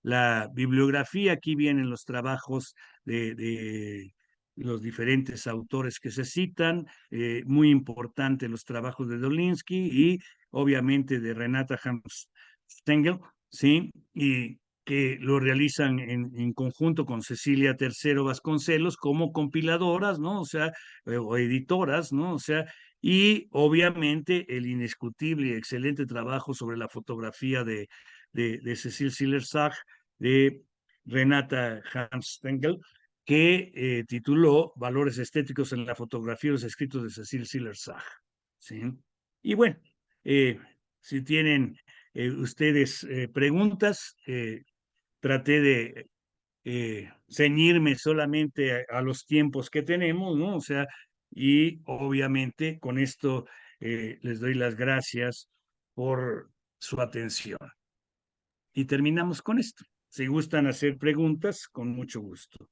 la bibliografía, aquí vienen los trabajos de los diferentes autores que se citan, muy importante los trabajos de Dolinsky y obviamente de Renata Stengel, ¿sí? Y que lo realizan en conjunto con Cecilia Tercero Vasconcelos como compiladoras, ¿no? O sea, o editoras, ¿no? O sea, y obviamente el indiscutible y excelente trabajo sobre la fotografía de Cecil Siller-Sach, de Renata Stengel, que tituló Valores estéticos en la fotografía y los escritos de Cecil Siller-Sach, ¿sí? Y bueno, eh, si tienen ustedes preguntas, traté de ceñirme solamente a los tiempos que tenemos, ¿no? O sea, y obviamente con esto les doy las gracias por su atención. Y terminamos con esto. Si gustan hacer preguntas, con mucho gusto.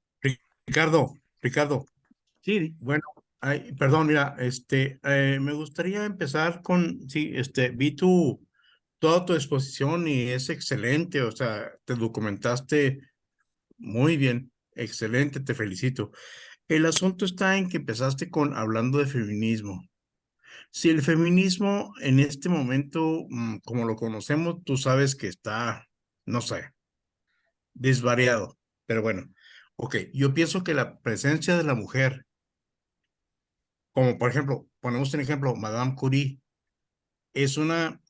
Ricardo, Sí, bueno, Ay, perdón, mira, me gustaría empezar con, sí, vi toda tu exposición y es excelente, o sea, te documentaste muy bien, excelente, te felicito. El asunto está en que empezaste hablando de feminismo. Si el feminismo en este momento, como lo conocemos, tú sabes que está, no sé, desvariado, pero bueno, ok, yo pienso que la presencia de la mujer, como por ejemplo, ponemos un ejemplo, Madame Curie, es una,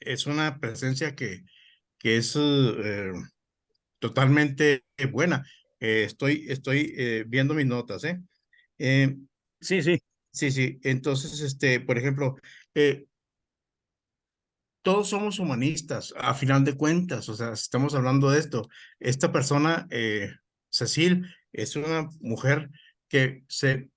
es una presencia que es totalmente buena. Estoy viendo mis notas, ¿eh? Eh, Sí, sí, sí, sí. Entonces, por ejemplo, todos somos humanistas, a final de cuentas, o sea, estamos hablando de esto. Esta persona, Cecil, es una mujer que se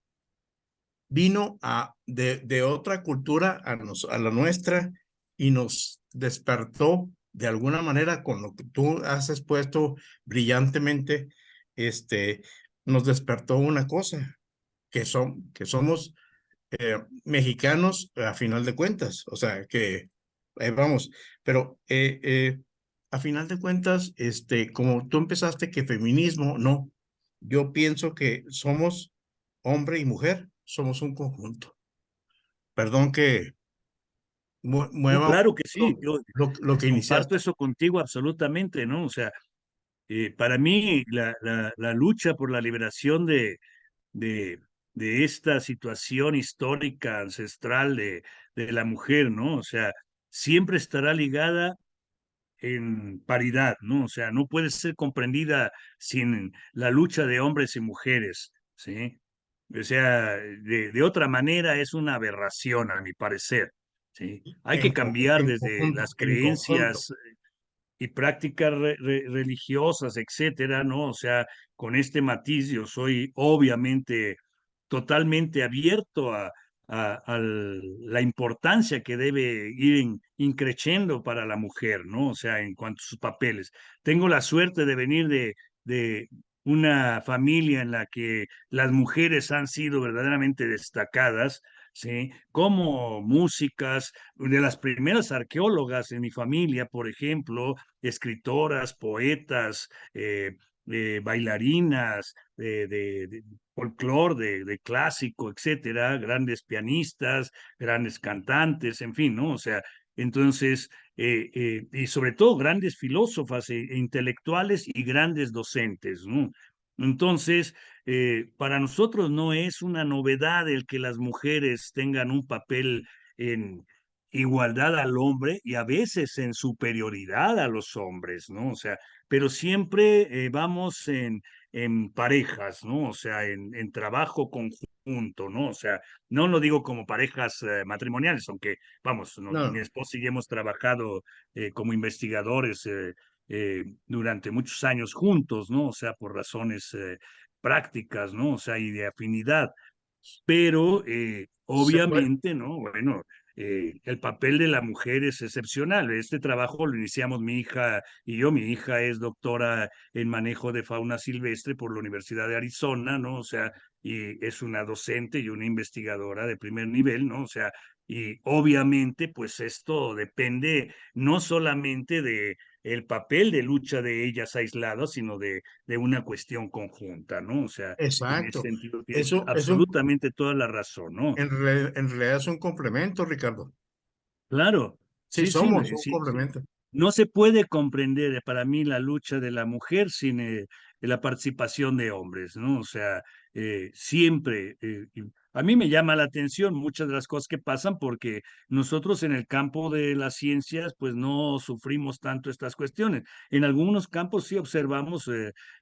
vino de otra cultura a la nuestra y nos despertó de alguna manera con lo que tú has expuesto brillantemente, este, nos despertó una cosa, que somos mexicanos a final de cuentas, o sea, que vamos, pero a final de cuentas, como tú empezaste que feminismo, no, yo pienso que somos hombre y mujer, somos un conjunto. Perdón que no, mueva un claro que sí, poquito yo lo que comparto iniciaste. eso contigo absolutamente, ¿no? O sea, para mí la lucha por la liberación de, de esta situación histórica, ancestral de la mujer, ¿no? O sea, siempre estará ligada en paridad, ¿no? O sea, no puede ser comprendida sin la lucha de hombres y mujeres, ¿sí? O sea, de otra manera es una aberración, a mi parecer, ¿sí? Hay que cambiar desde las En conjunto. creencias y prácticas religiosas, etcétera, ¿no? O sea, con este matiz yo soy obviamente totalmente abierto a la importancia que debe ir increciendo para la mujer, ¿no? O sea, en cuanto a sus papeles. Tengo la suerte de venir de una familia en la que las mujeres han sido verdaderamente destacadas, ¿sí? Como músicas, de las primeras arqueólogas en mi familia, por ejemplo, escritoras, poetas, bailarinas, de folclore, de clásico, etcétera, grandes pianistas, grandes cantantes, en fin, ¿no? O sea, entonces, y sobre todo grandes filósofas e intelectuales y grandes docentes, ¿no? Entonces, para nosotros no es una novedad el que las mujeres tengan un papel en igualdad al hombre y a veces en superioridad a los hombres, ¿no? O sea, pero siempre vamos en parejas, ¿no? O sea, en trabajo conjunto, ¿no? O sea, no lo digo como parejas matrimoniales, aunque, vamos, mi No, esposa y yo hemos trabajado como investigadores durante muchos años juntos, ¿no? O sea, por razones prácticas, ¿no? O sea, y de afinidad. Pero se puede. obviamente, ¿no? Bueno, el papel de la mujer es excepcional. Este trabajo lo iniciamos mi hija y yo. Mi hija es doctora en manejo de fauna silvestre por la Universidad de Arizona, ¿no? O sea, y es una docente y una investigadora de primer nivel, ¿no? O sea, y obviamente, pues esto depende no solamente de el papel de lucha de ellas aisladas, sino de una cuestión conjunta, ¿no? O sea, en ese Exacto. sentido tienes Eso es absolutamente toda la razón, ¿no? en realidad es un complemento, Ricardo. Claro, Sí, sí, sí, somos un sí, sí. complemento. No se puede comprender para mí la lucha de la mujer sin la participación de hombres, ¿no? O sea, siempre, a mí me llama la atención muchas de las cosas que pasan porque nosotros en el campo de las ciencias, pues no sufrimos tanto estas cuestiones. En algunos campos sí observamos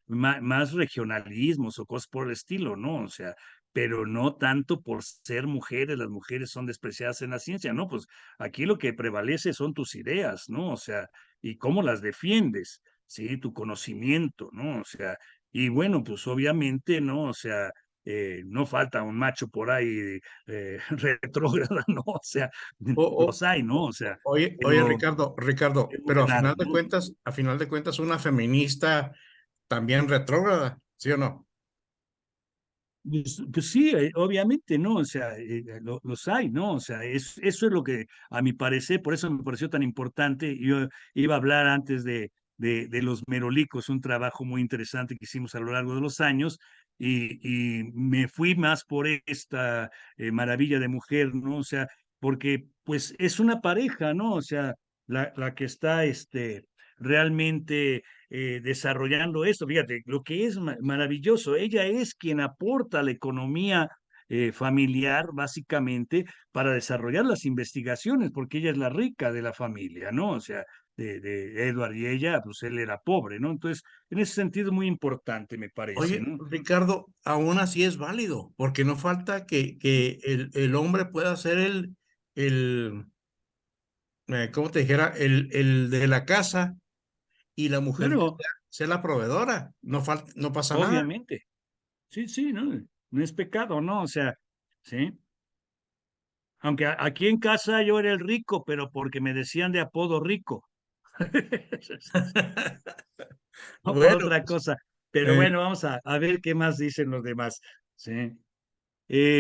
más regionalismos o cosas por el estilo, ¿no? O sea, pero no tanto por ser mujeres, las mujeres son despreciadas en la ciencia, ¿no? Pues aquí lo que prevalece son tus ideas, ¿no? O sea, y cómo las defiendes, ¿sí? Tu conocimiento, ¿no? O sea, y bueno, pues obviamente, ¿no? O sea, no falta un macho por ahí retrógrada, ¿no? O sea, O, o- los hay, ¿no? O sea, oye, pero Ricardo, es pero ordenado, ¿no? a final de cuentas, una feminista también retrógrada, ¿sí o no? Pues sí, obviamente, ¿no? O sea, los hay, ¿no? O sea, eso es lo que, a mi parecer, por eso me pareció tan importante. Yo iba a hablar antes de Los Merolicos, un trabajo muy interesante que hicimos a lo largo de los años, y me fui más por esta maravilla de mujer, ¿no? O sea, porque pues es una pareja, ¿no? O sea, la que está realmente desarrollando esto. Fíjate, lo que es maravilloso, ella es quien aporta a la economía familiar, básicamente, para desarrollar las investigaciones, porque ella es la rica de la familia, ¿no? O sea, de Edward y ella, pues él era pobre, ¿no? Entonces, en ese sentido, muy importante, me parece, Oye, ¿no? Ricardo, aún así es válido, porque no falta que el hombre pueda ser el ¿cómo te dijera? El de la casa y la mujer Claro, sea la proveedora. No falta, no pasa nada. obviamente. Sí, sí, ¿no? No es pecado, ¿no? O sea, sí. Aunque aquí en casa yo era el rico, pero porque me decían de apodo rico. No por Bueno, otra cosa. Pero eh, bueno, vamos a ver qué más dicen los demás. Sí.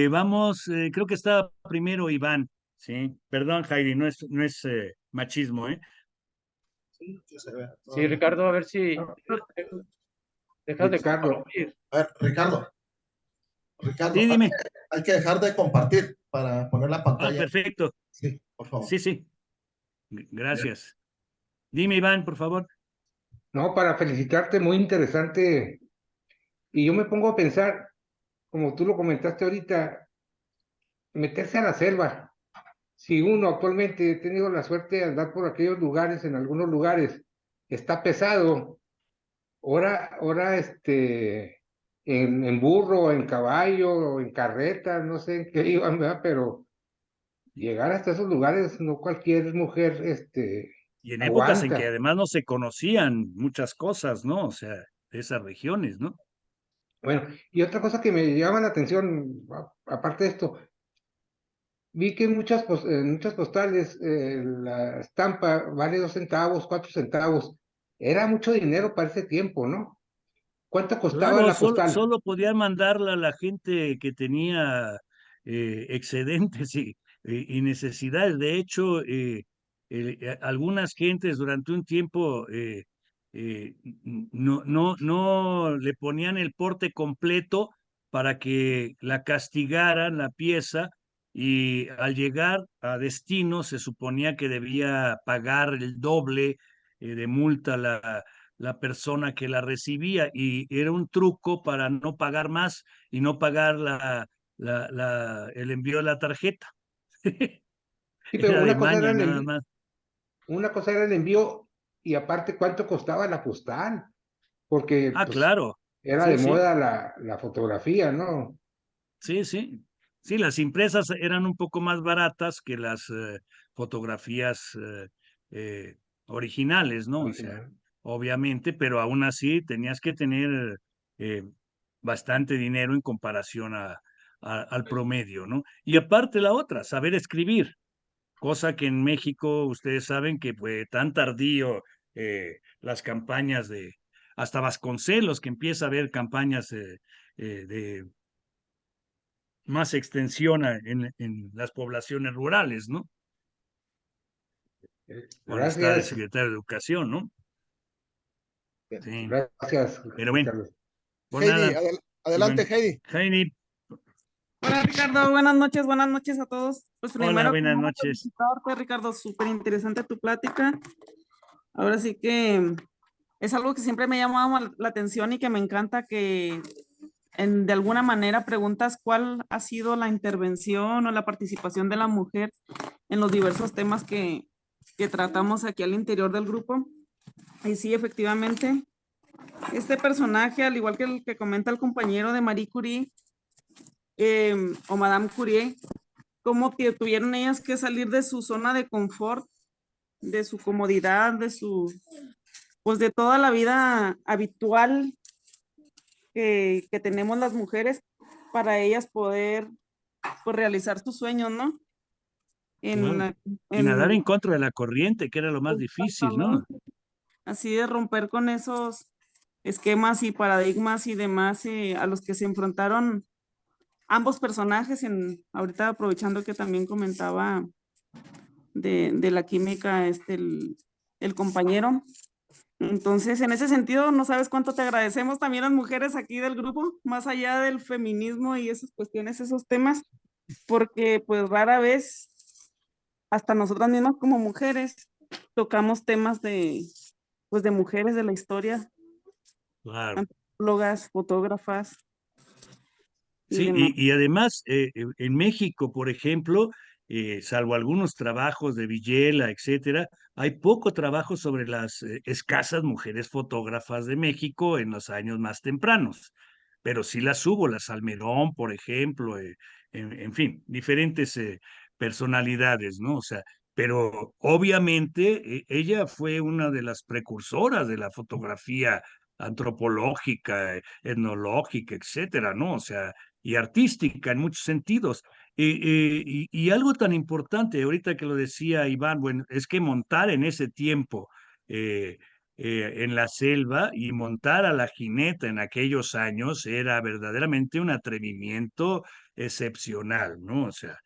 Vamos, creo que está primero Iván. Sí. Perdón, Jairi, no es machismo, ¿eh? Sí, que se vea Sí, todavía. Ricardo, a ver si No, dejas de Ricardo, compartir. A ver, Ricardo, Sí, hay dime. hay que dejar de compartir para poner la Ah, pantalla. perfecto. Sí, por favor. Sí, sí. Gracias. Dime, Iván, por favor. no, para felicitarte, muy interesante. Y yo me pongo a pensar, como tú lo comentaste ahorita, meterse a la selva. Si uno actualmente he tenido la suerte de andar por aquellos lugares, en algunos lugares, está pesado. Ahora, en burro, en caballo, en carreta, no sé en qué iban, ¿verdad? Pero llegar hasta esos lugares, no cualquier mujer, Y en épocas en que aguanta. además no se conocían muchas cosas, ¿no? O sea, de esas regiones, ¿no? Bueno, y otra cosa que me llama la atención, aparte de esto, vi que en muchas postales la estampa vale 2 centavos, 4 centavos. Era mucho dinero para ese tiempo, ¿no? ¿Cuánto costaba Claro, la postal? solo podían mandarla a la gente que tenía excedentes y necesidades. De hecho, algunas gentes durante un tiempo no le ponían el porte completo para que la castigaran la pieza, y al llegar a destino se suponía que debía pagar el doble de multa la persona que la recibía, y era un truco para no pagar más y no pagar el envío de la tarjeta. Sí, pero Era de maña nada más. una cosa era el envío y aparte cuánto costaba la postal, porque Ah, pues claro. era de Sí, sí, moda la fotografía, ¿no? sí, sí. Sí, las impresas eran un poco más baratas que las fotografías originales, ¿no? O sea, Original. obviamente, pero aún así tenías que tener eh, bastante dinero en comparación al promedio, ¿no? Y aparte la otra, saber escribir, cosa que en México ustedes saben que fue tan tardío las campañas hasta Vasconcelos, que empieza a haber campañas de más extensión en las poblaciones rurales, ¿no? Cuando está de Gracias, secretario de Educación, ¿no? Bien. Sí, gracias, pero bueno, Carlos. por Heidi, nada, adelante, Iván. Heidi. Jaime, Hola Ricardo, buenas noches a todos. Pues hola, primero que buenas nada noches. felicitarte, Ricardo, súper interesante tu plática. Ahora sí que es algo que siempre me ha llamado la atención y que me encanta que de alguna manera preguntas cuál ha sido la intervención o la participación de la mujer en los diversos temas que tratamos aquí al interior del grupo. Y sí, efectivamente, este personaje, al igual que el que comenta el compañero de Marie Curie o Madame Curie, como que tuvieron ellas que salir de su zona de confort, de su comodidad, pues de toda la vida habitual que tenemos las mujeres para ellas poder pues, realizar sus sueños, ¿no? En, Claro. Y nadar en en contra de la corriente, que era lo más difícil, ¿no? así de romper con esos esquemas y paradigmas y demás a los que se enfrentaron ambos personajes, ahorita aprovechando que también comentaba de la química, el compañero. Entonces, en ese sentido, no sabes cuánto te agradecemos también las mujeres aquí del grupo, más allá del feminismo y esas cuestiones, esos temas, porque pues rara vez, hasta nosotras mismas como mujeres, tocamos temas pues de mujeres de la historia, Claro. antropólogas, fotógrafas y Sí, demás. y además, en México, por ejemplo, salvo algunos trabajos de Villela, etcétera, hay poco trabajo sobre las escasas mujeres fotógrafas de México en los años más tempranos. Pero sí las hubo, la Salmerón, por ejemplo, en fin, diferentes personalidades, ¿no? O sea, pero obviamente ella fue una de las precursoras de la fotografía antropológica, etnológica, etcétera, ¿no? O sea, y artística en muchos sentidos. Y algo tan importante, ahorita que lo decía Iván, bueno, es que montar en ese tiempo en la selva y montar a la jineta en aquellos años era verdaderamente un atrevimiento excepcional, ¿no? O sea,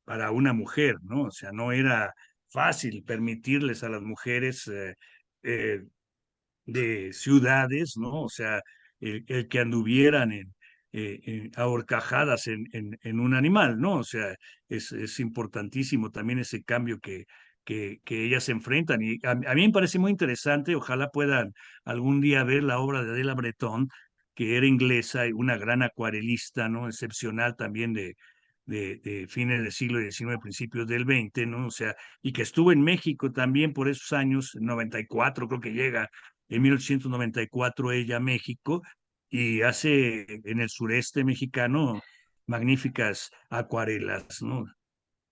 para una mujer, ¿no? O sea, no era fácil permitirles a las mujeres eh, de ciudades, ¿no? O sea, el que anduvieran ahorcajadas en un animal, ¿no? O sea, es importantísimo también ese cambio que ellas se enfrentan. Y a mí me parece muy interesante, ojalá puedan algún día ver la obra de Adela Breton, que era inglesa y una gran acuarelista, ¿no? Excepcional también de fines del siglo XIX, principios del XX, ¿no? O sea, y que estuvo en México también por esos años, 94 creo que llega en 1894 ella a México y hace en el sureste mexicano magníficas acuarelas, ¿no?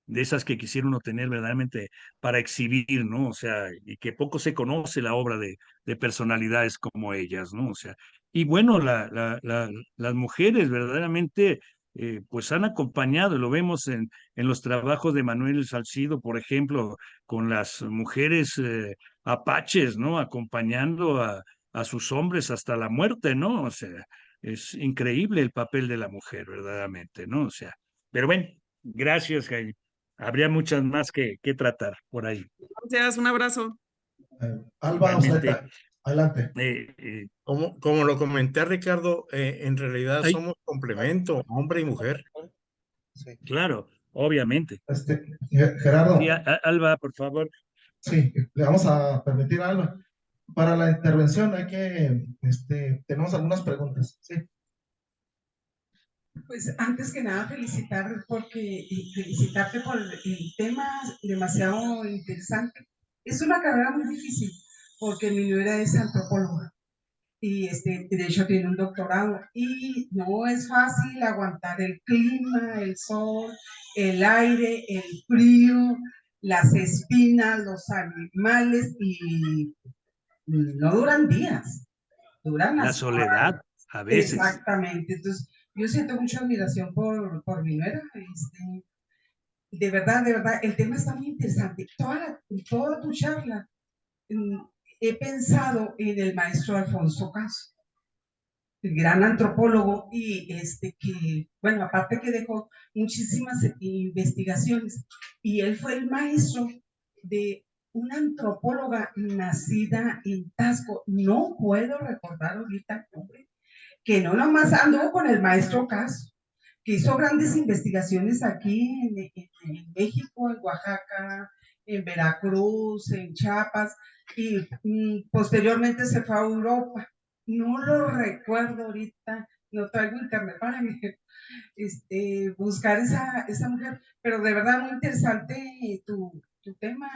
De esas que quisiera uno tener verdaderamente para exhibir, ¿no? O sea, y que poco se conoce la obra de personalidades como ellas, ¿no? O sea, y bueno, las mujeres verdaderamente, pues han acompañado, lo vemos en los trabajos de Manuel Salcido, por ejemplo, con las mujeres apaches, ¿no? Acompañando a sus hombres hasta la muerte, ¿no? O sea, es increíble el papel de la mujer, verdaderamente, ¿no? O sea, pero bueno, gracias, Jaime. Habría muchas más que tratar por ahí. Gracias, un abrazo. Alba Igualmente, Osleta, adelante. Como lo comenté, Ricardo, en realidad ay, somos complemento, hombre y mujer. Sí. claro, obviamente. Gerardo, Sí, Alba, por favor. sí, le vamos a permitir a Alba. Para la intervención hay que, tenemos algunas preguntas. Sí. Pues antes que nada felicitarte por el tema demasiado interesante. Es una carrera muy difícil porque mi nuera es antropóloga y de hecho tiene un doctorado y no es fácil aguantar el clima, el sol, el aire, el frío, las espinas, los animales y no duran días, duran La las soledad, horas. a veces. Exactamente. Entonces, yo siento mucha admiración por mi nuera. De verdad, el tema está muy interesante. Toda tu charla, he pensado en el maestro Alfonso Caso, el gran antropólogo, y que, bueno, aparte que dejó muchísimas investigaciones, y él fue el maestro de una antropóloga nacida en Tasco, no puedo recordar ahorita el nombre, que no nomás anduvo con el maestro Caso, que hizo grandes investigaciones aquí en México, en Oaxaca, en Veracruz, en Chiapas, y posteriormente se fue a Europa. No lo recuerdo ahorita, no traigo internet para buscar esa mujer, pero de verdad muy interesante tu tema.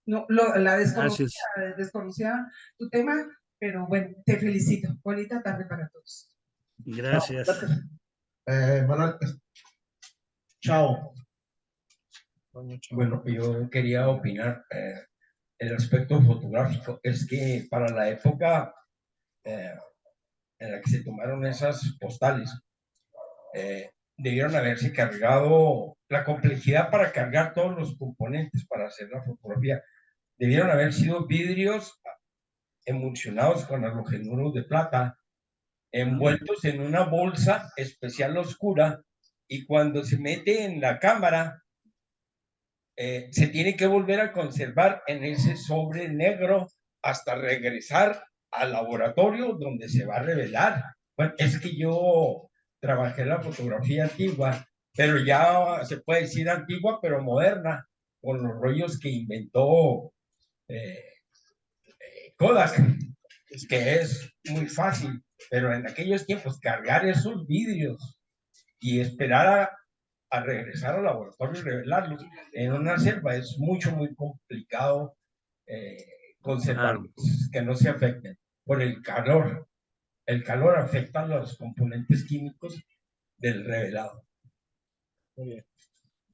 No, la Gracias. desconocía tu tema, pero bueno, te felicito. Bonita tarde para todos. Gracias. Manuel, chao. Bueno, yo quería opinar el aspecto fotográfico. Es que para la época en la que se tomaron esas postales, debieron haberse cargado la complejidad para cargar todos los componentes para hacer la fotografía. Debieron haber sido vidrios emulsionados con halogenuros de plata envueltos en una bolsa especial oscura, y cuando se mete en la cámara, se tiene que volver a conservar en ese sobre negro hasta regresar al laboratorio donde se va a revelar. Bueno, es que yo trabajé la fotografía antigua, pero ya se puede decir antigua, pero moderna, con los rollos que inventó Kodak, que es muy fácil, pero en aquellos tiempos cargar esos vídeos y esperar a regresar al laboratorio y revelarlos en una selva es mucho, muy complicado conservarlos, que no se afecten por el calor. El calor afecta a los componentes químicos del revelado. Muy bien.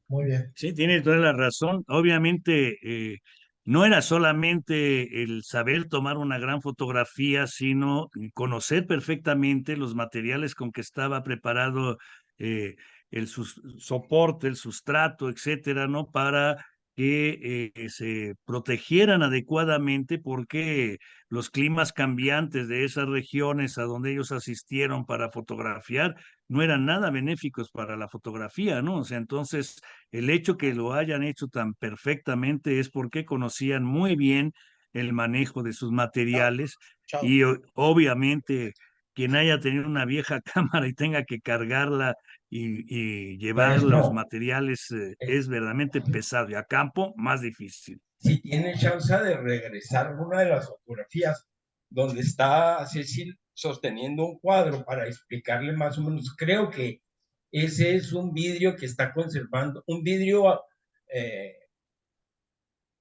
Muy bien. Sí, tiene toda la razón. Obviamente, no era solamente el saber tomar una gran fotografía, sino conocer perfectamente los materiales con que estaba preparado el soporte, el sustrato, etcétera, ¿no? Para que se protegieran adecuadamente, porque los climas cambiantes de esas regiones a donde ellos asistieron para fotografiar no eran nada benéficos para la fotografía, ¿no? O sea, entonces el hecho que lo hayan hecho tan perfectamente es porque conocían muy bien el manejo de sus materiales. Chao. Y obviamente quien haya tenido una vieja cámara y tenga que cargarla y llevar los Maestro, materiales es verdaderamente pesado, y a campo más difícil. si tiene chance de regresar una de las fotografías donde está Cecil sosteniendo un cuadro para explicarle más o menos, creo que ese es un vidrio que está conservando, un vidrio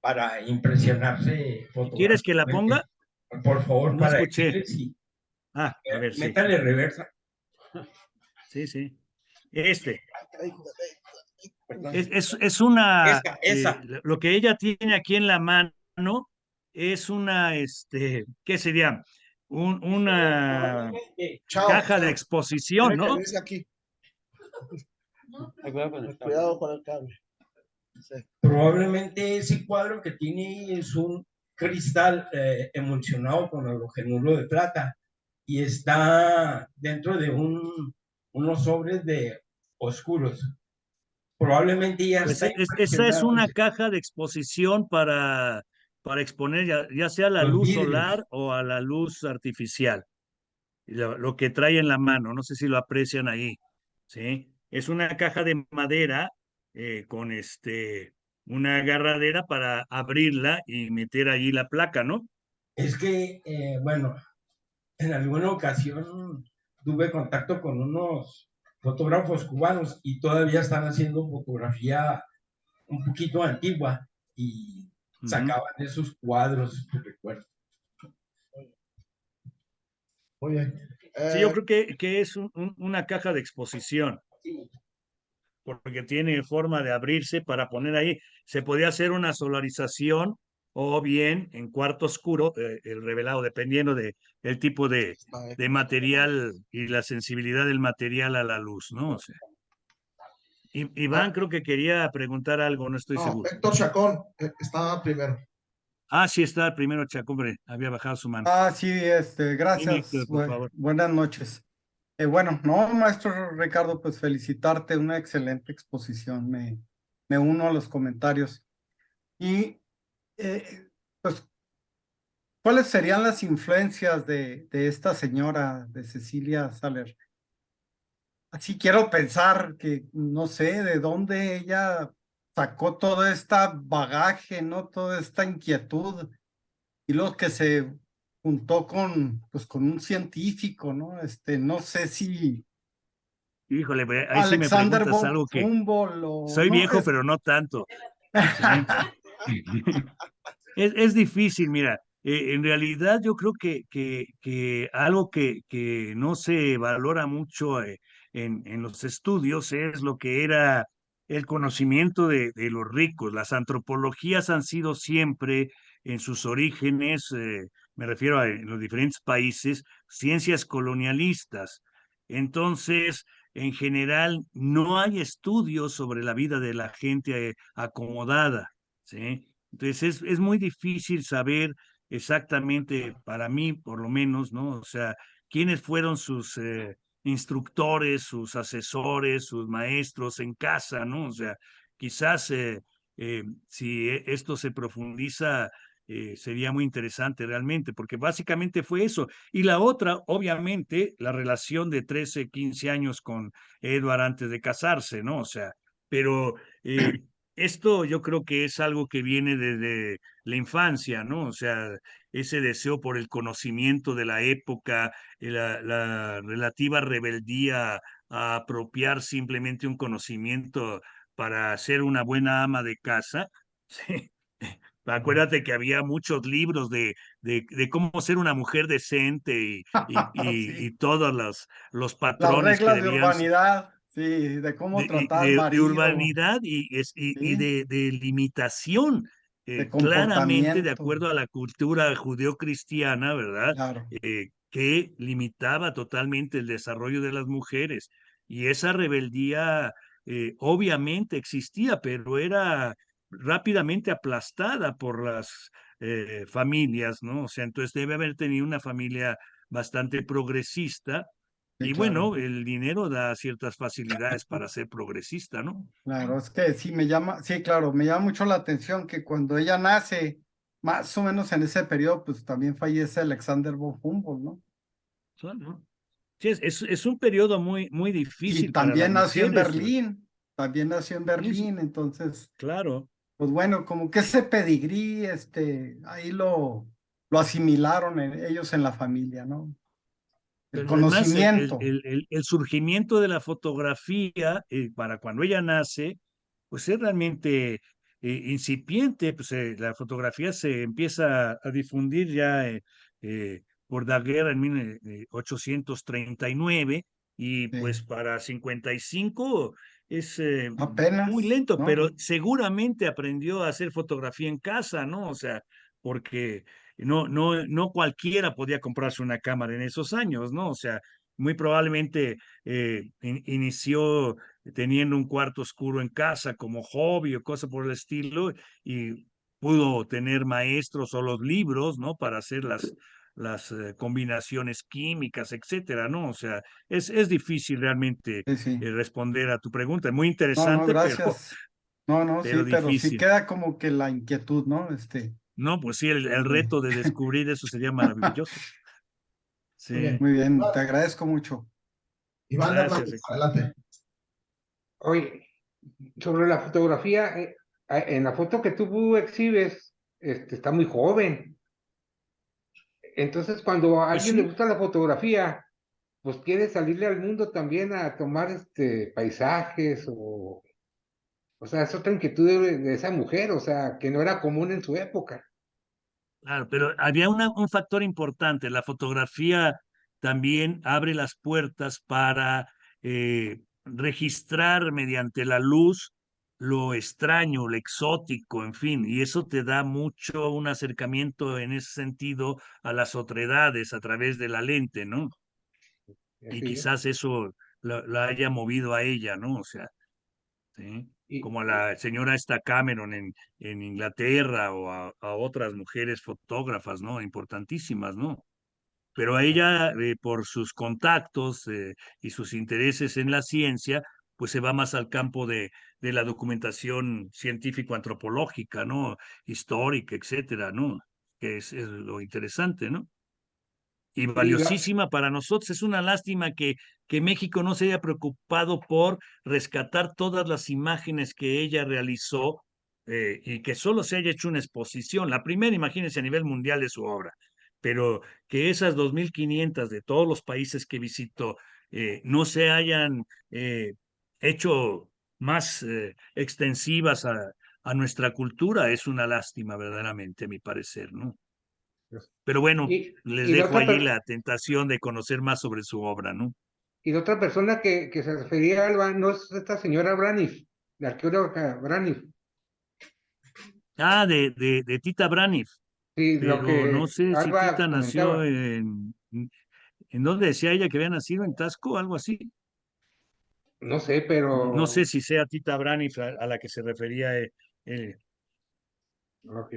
para impresionarse ¿Quieres que la ponga? fotográficamente. Por favor, No para escuché. decirle si Ah, a ver, sí. métale reversa. Sí, sí. Este. Perdón. Es una, Esa. lo que ella tiene aquí en la mano es una, ¿qué sería? Una Chao. caja de Chao. exposición, Tiene que ¿no? venirse aquí. Cuidado con el cable. Sí. Probablemente ese cuadro que tiene es un cristal emulsionado con halogenuro de plata y está dentro de unos sobres de oscuros. Probablemente ya Pues está esa es impresionado una caja de exposición para exponer ya sea a la los luz vidrios. solar o a la luz artificial. Lo que trae en la mano, no sé si lo aprecian ahí, ¿sí? Es una caja de madera con una agarradera para abrirla y meter allí la placa, ¿no? Es que, bueno, en alguna ocasión tuve contacto con unos fotógrafos cubanos y todavía están haciendo fotografía un poquito antigua y sacaban esos cuadros, recuerdo. Muy bien. Sí, yo creo que es una caja de exposición, porque tiene forma de abrirse para poner ahí. Se podía hacer una solarización o bien en cuarto oscuro, el revelado, dependiendo del tipo de material y la sensibilidad del material a la luz, ¿no? O sea, Iván creo que quería preguntar algo, no estoy No, seguro. Héctor Chacón estaba primero. Ah, sí está el primero, Chacumbre, había bajado su mano. Ah, sí, Dime, Héctor, gracias. por favor. Buenas noches. Bueno, no, maestro Ricardo, pues felicitarte, una excelente exposición. Me uno a los comentarios. Y, pues, ¿cuáles serían las influencias de esta señora, de Cecilia Saler? Así quiero pensar que no sé de dónde ella sacó todo este bagaje, ¿no? Toda esta inquietud. Y luego que se juntó pues, con un científico, ¿no? No sé si Híjole, ahí sí me Alexander preguntas von algo que Humboldt o soy no, viejo, pero no tanto. ¿Sí? Es difícil, mira, en realidad yo creo que algo que no se valora mucho en los estudios es lo que era el conocimiento de los ricos. Las antropologías han sido siempre en sus orígenes, me refiero a en los diferentes países, ciencias colonialistas. Entonces, en general, no hay estudios sobre la vida de la gente acomodada, ¿sí? Entonces es muy difícil saber exactamente, para mí por lo menos, ¿no? O sea, quiénes fueron sus instructores, sus asesores, sus maestros en casa, ¿no? O sea, quizás si esto se profundiza, sería muy interesante realmente, porque básicamente fue eso. Y la otra, obviamente, la relación de 13, 15 años con Edward antes de casarse, ¿no? O sea, pero esto yo creo que es algo que viene desde la infancia, ¿no? O sea, ese deseo por el conocimiento de la época, la relativa rebeldía a apropiar simplemente un conocimiento para ser una buena ama de casa. Sí. Acuérdate que había muchos libros de cómo ser una mujer decente Sí. y todos los Las patrones que reglas de debían urbanidad, sí, de cómo tratar al de marido, urbanidad y sí, de limitación, de claramente de comportamiento, acuerdo a la cultura judeocristiana, ¿verdad? claro. Que limitaba totalmente el desarrollo de las mujeres. Y esa rebeldía obviamente existía, pero era rápidamente aplastada por las familias, ¿no? O sea, entonces debe haber tenido una familia bastante progresista Sí, y claro, bueno, el dinero da ciertas facilidades para ser progresista, ¿no? claro, es que sí me llama, sí, claro, me llama mucho la atención que cuando ella nace, más o menos en ese periodo, pues también fallece Alexander von Humboldt, ¿no? ¿No? Sí, es un periodo muy, muy Y difícil para las también nació en mujeres. Berlín, también nació en Sí, sí, Berlín, entonces, claro. pues bueno, como que ese pedigrí, ahí lo asimilaron ellos en la familia, ¿no? El Pero además, conocimiento. el surgimiento de la fotografía para cuando ella nace, pues es realmente incipiente. Pues, la fotografía se empieza a difundir ya por Daguerre en 1839 y Sí, pues para 55 es muy apenas, lento, pero ¿no? seguramente aprendió a hacer fotografía en casa, ¿no? O sea, porque no cualquiera podía comprarse una cámara en esos años, ¿no? O sea, muy probablemente inició teniendo un cuarto oscuro en casa como hobby o cosa por el estilo y pudo tener maestros o los libros, ¿no? Para hacer las combinaciones químicas, etcétera, ¿no? O sea, es difícil realmente Sí, sí. responder a tu pregunta. Es muy No, no, interesante, gracias. No, no, sí, pero pero sí difícil. queda como que la inquietud, ¿no? No, pues sí, el De- reto de descubrir eso sería maravilloso. Muy Sí, bien. Muy bien, te Ah, agradezco mucho. Iván gracias, Hernández, Héctor. adelante. Oye, sobre la fotografía, en la foto que tú exhibes, está muy joven. Entonces, cuando a Pues alguien le sí, gusta la fotografía, pues quiere salirle al mundo también a tomar paisajes o sea, es otra inquietud de esa mujer, o sea, que no era común en su época. claro, pero había un factor importante. La fotografía también abre las puertas para registrar mediante la luz lo extraño, lo exótico, en fin, y eso te da mucho un acercamiento en ese sentido a las otredades a través de la lente, ¿no? Y Así es. quizás eso la haya movido a ella, ¿no? O sea, ¿sí? Y, Como a la señora esta Cameron en Inglaterra o a otras mujeres fotógrafas, ¿no? Importantísimas, ¿no? Pero a ella, por sus contactos y sus intereses en la ciencia, pues se va más al campo de la documentación científico-antropológica, ¿no? Histórica, etcétera, ¿no? Que es lo interesante, ¿no? Y y la- valiosísima para nosotros. Es una lástima que México no se haya preocupado por rescatar todas las imágenes que ella realizó y que solo se haya hecho una exposición. La primera, imagínense, a nivel mundial de su obra, pero que esas 2.500 de todos los países que visitó no se hayan hecho más extensivas a nuestra cultura, es una lástima verdaderamente, a mi parecer, ¿no? Pero bueno, les y la dejo otra, allí la tentación de conocer más sobre su obra, ¿no? y la otra persona que se refería a Alba, no es esta señora Braniff, la arqueóloga Braniff. Ah, de Tita Braniff, Sí, lo pero no que sé si Alba Tita nació comentaba. ¿en dónde decía ella que había nacido? ¿En Tasco? Algo así. No sé, pero No sé si sea Tita Braniff a la que se refería eh, ok,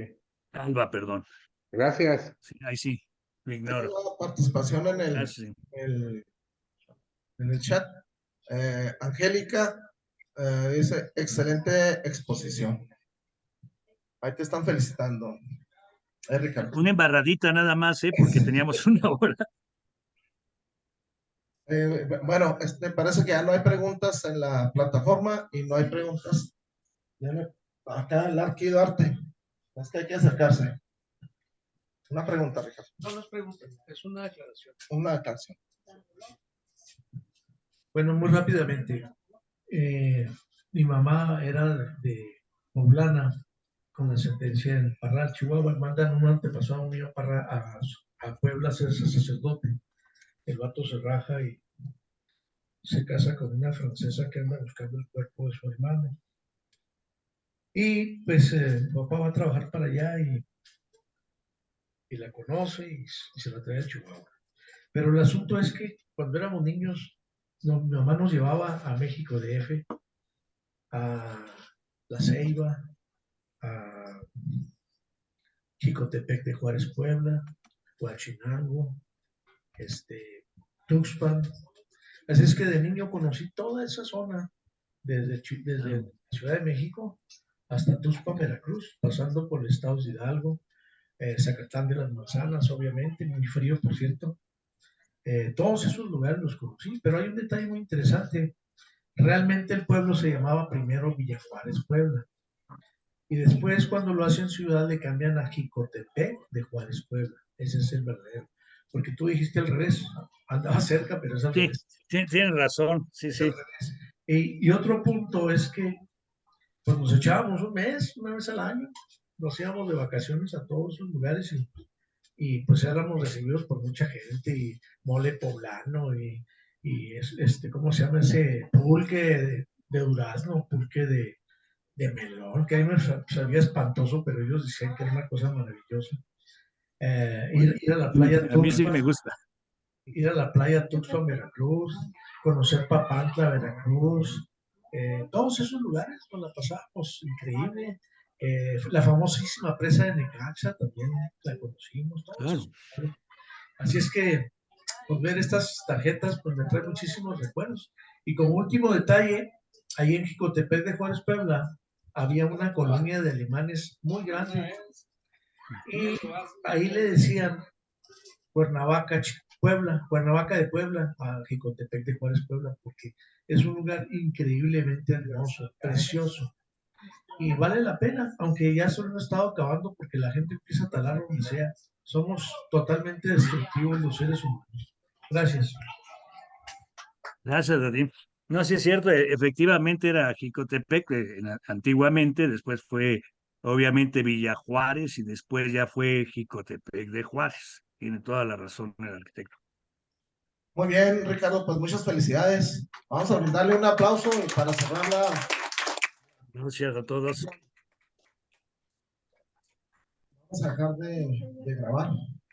Alba, perdón. gracias. Sí, ahí sí. lo ignoro. Tengo participación en Gracias. en el chat. Angélica dice, excelente exposición. Ahí te están felicitando. Ricardo. Una embarradita nada más, porque teníamos una hora. Bueno, parece que ya no hay preguntas en la plataforma y no hay preguntas. Acá el Arquido Arte. Es que hay que acercarse. Una pregunta, Ricardo. No es pregunta, es una aclaración. Una aclaración. Bueno, muy rápidamente. Mi mamá era de Poblana, con ascendencia en Parral, Chihuahua. Mandan un antepasado mío a Puebla a ser sacerdote. El vato se raja y se casa con una francesa que anda buscando el cuerpo de su hermano. Y pues mi papá va a trabajar para allá y la conoce y se la trae a Chihuahua. Pero el asunto es que cuando éramos niños, mi mamá nos llevaba a México DF, a La Ceiba, a Jicotepec de Juárez, Puebla, Huachinango, Tuxpan. Así es que de niño conocí toda esa zona, desde Ciudad de México hasta Tuxpan, Veracruz, pasando por el estado de Hidalgo, Zacatán de las Manzanas, obviamente, muy frío, por cierto. Todos esos lugares los conocí, pero hay un detalle muy interesante. Realmente el pueblo se llamaba primero Villa Juárez, Puebla. Y después, cuando lo hacen ciudad, le cambian a Jicotepec de Juárez, Puebla. Ese es el verdadero. Porque tú dijiste al revés. Andaba cerca, pero es al revés. Sí, tienes razón. Sí, sí. Y otro punto es que pues nos echábamos una vez al año. Nos íbamos de vacaciones a todos esos lugares y pues éramos recibidos por mucha gente y mole poblano y ¿cómo se llama ese? Pulque de durazno, pulque de melón, que a mí me sabía espantoso, pero ellos decían que era una cosa maravillosa. Ir a la playa Tuxpan, a mí sí me gusta. Ir a la playa Tuxpan, Veracruz, conocer Papantla, Veracruz, todos esos lugares nos la pasamos increíble. La famosísima presa de Necaxa también la conocimos. Todos. Así es que pues, ver estas tarjetas pues me trae muchísimos recuerdos. Y como último detalle, ahí en Jicotepec de Juárez, Puebla, había una colonia de alemanes muy grande. Y ahí le decían Cuernavaca de Puebla a Jicotepec de Juárez, Puebla, porque es un lugar increíblemente hermoso, precioso. Y vale la pena, aunque ya solo no estado acabando porque la gente empieza a talar donde sea. Somos totalmente destructivos los seres humanos. Gracias. Gracias, Darín. No, sí es cierto, efectivamente era Jicotepec antiguamente, después fue obviamente Villa Juárez y después ya fue Jicotepec de Juárez. Tiene toda la razón el arquitecto. Muy bien, Ricardo, pues muchas felicidades. Vamos a brindarle un aplauso para cerrarla. Gracias a todos. Vamos a dejar de grabar.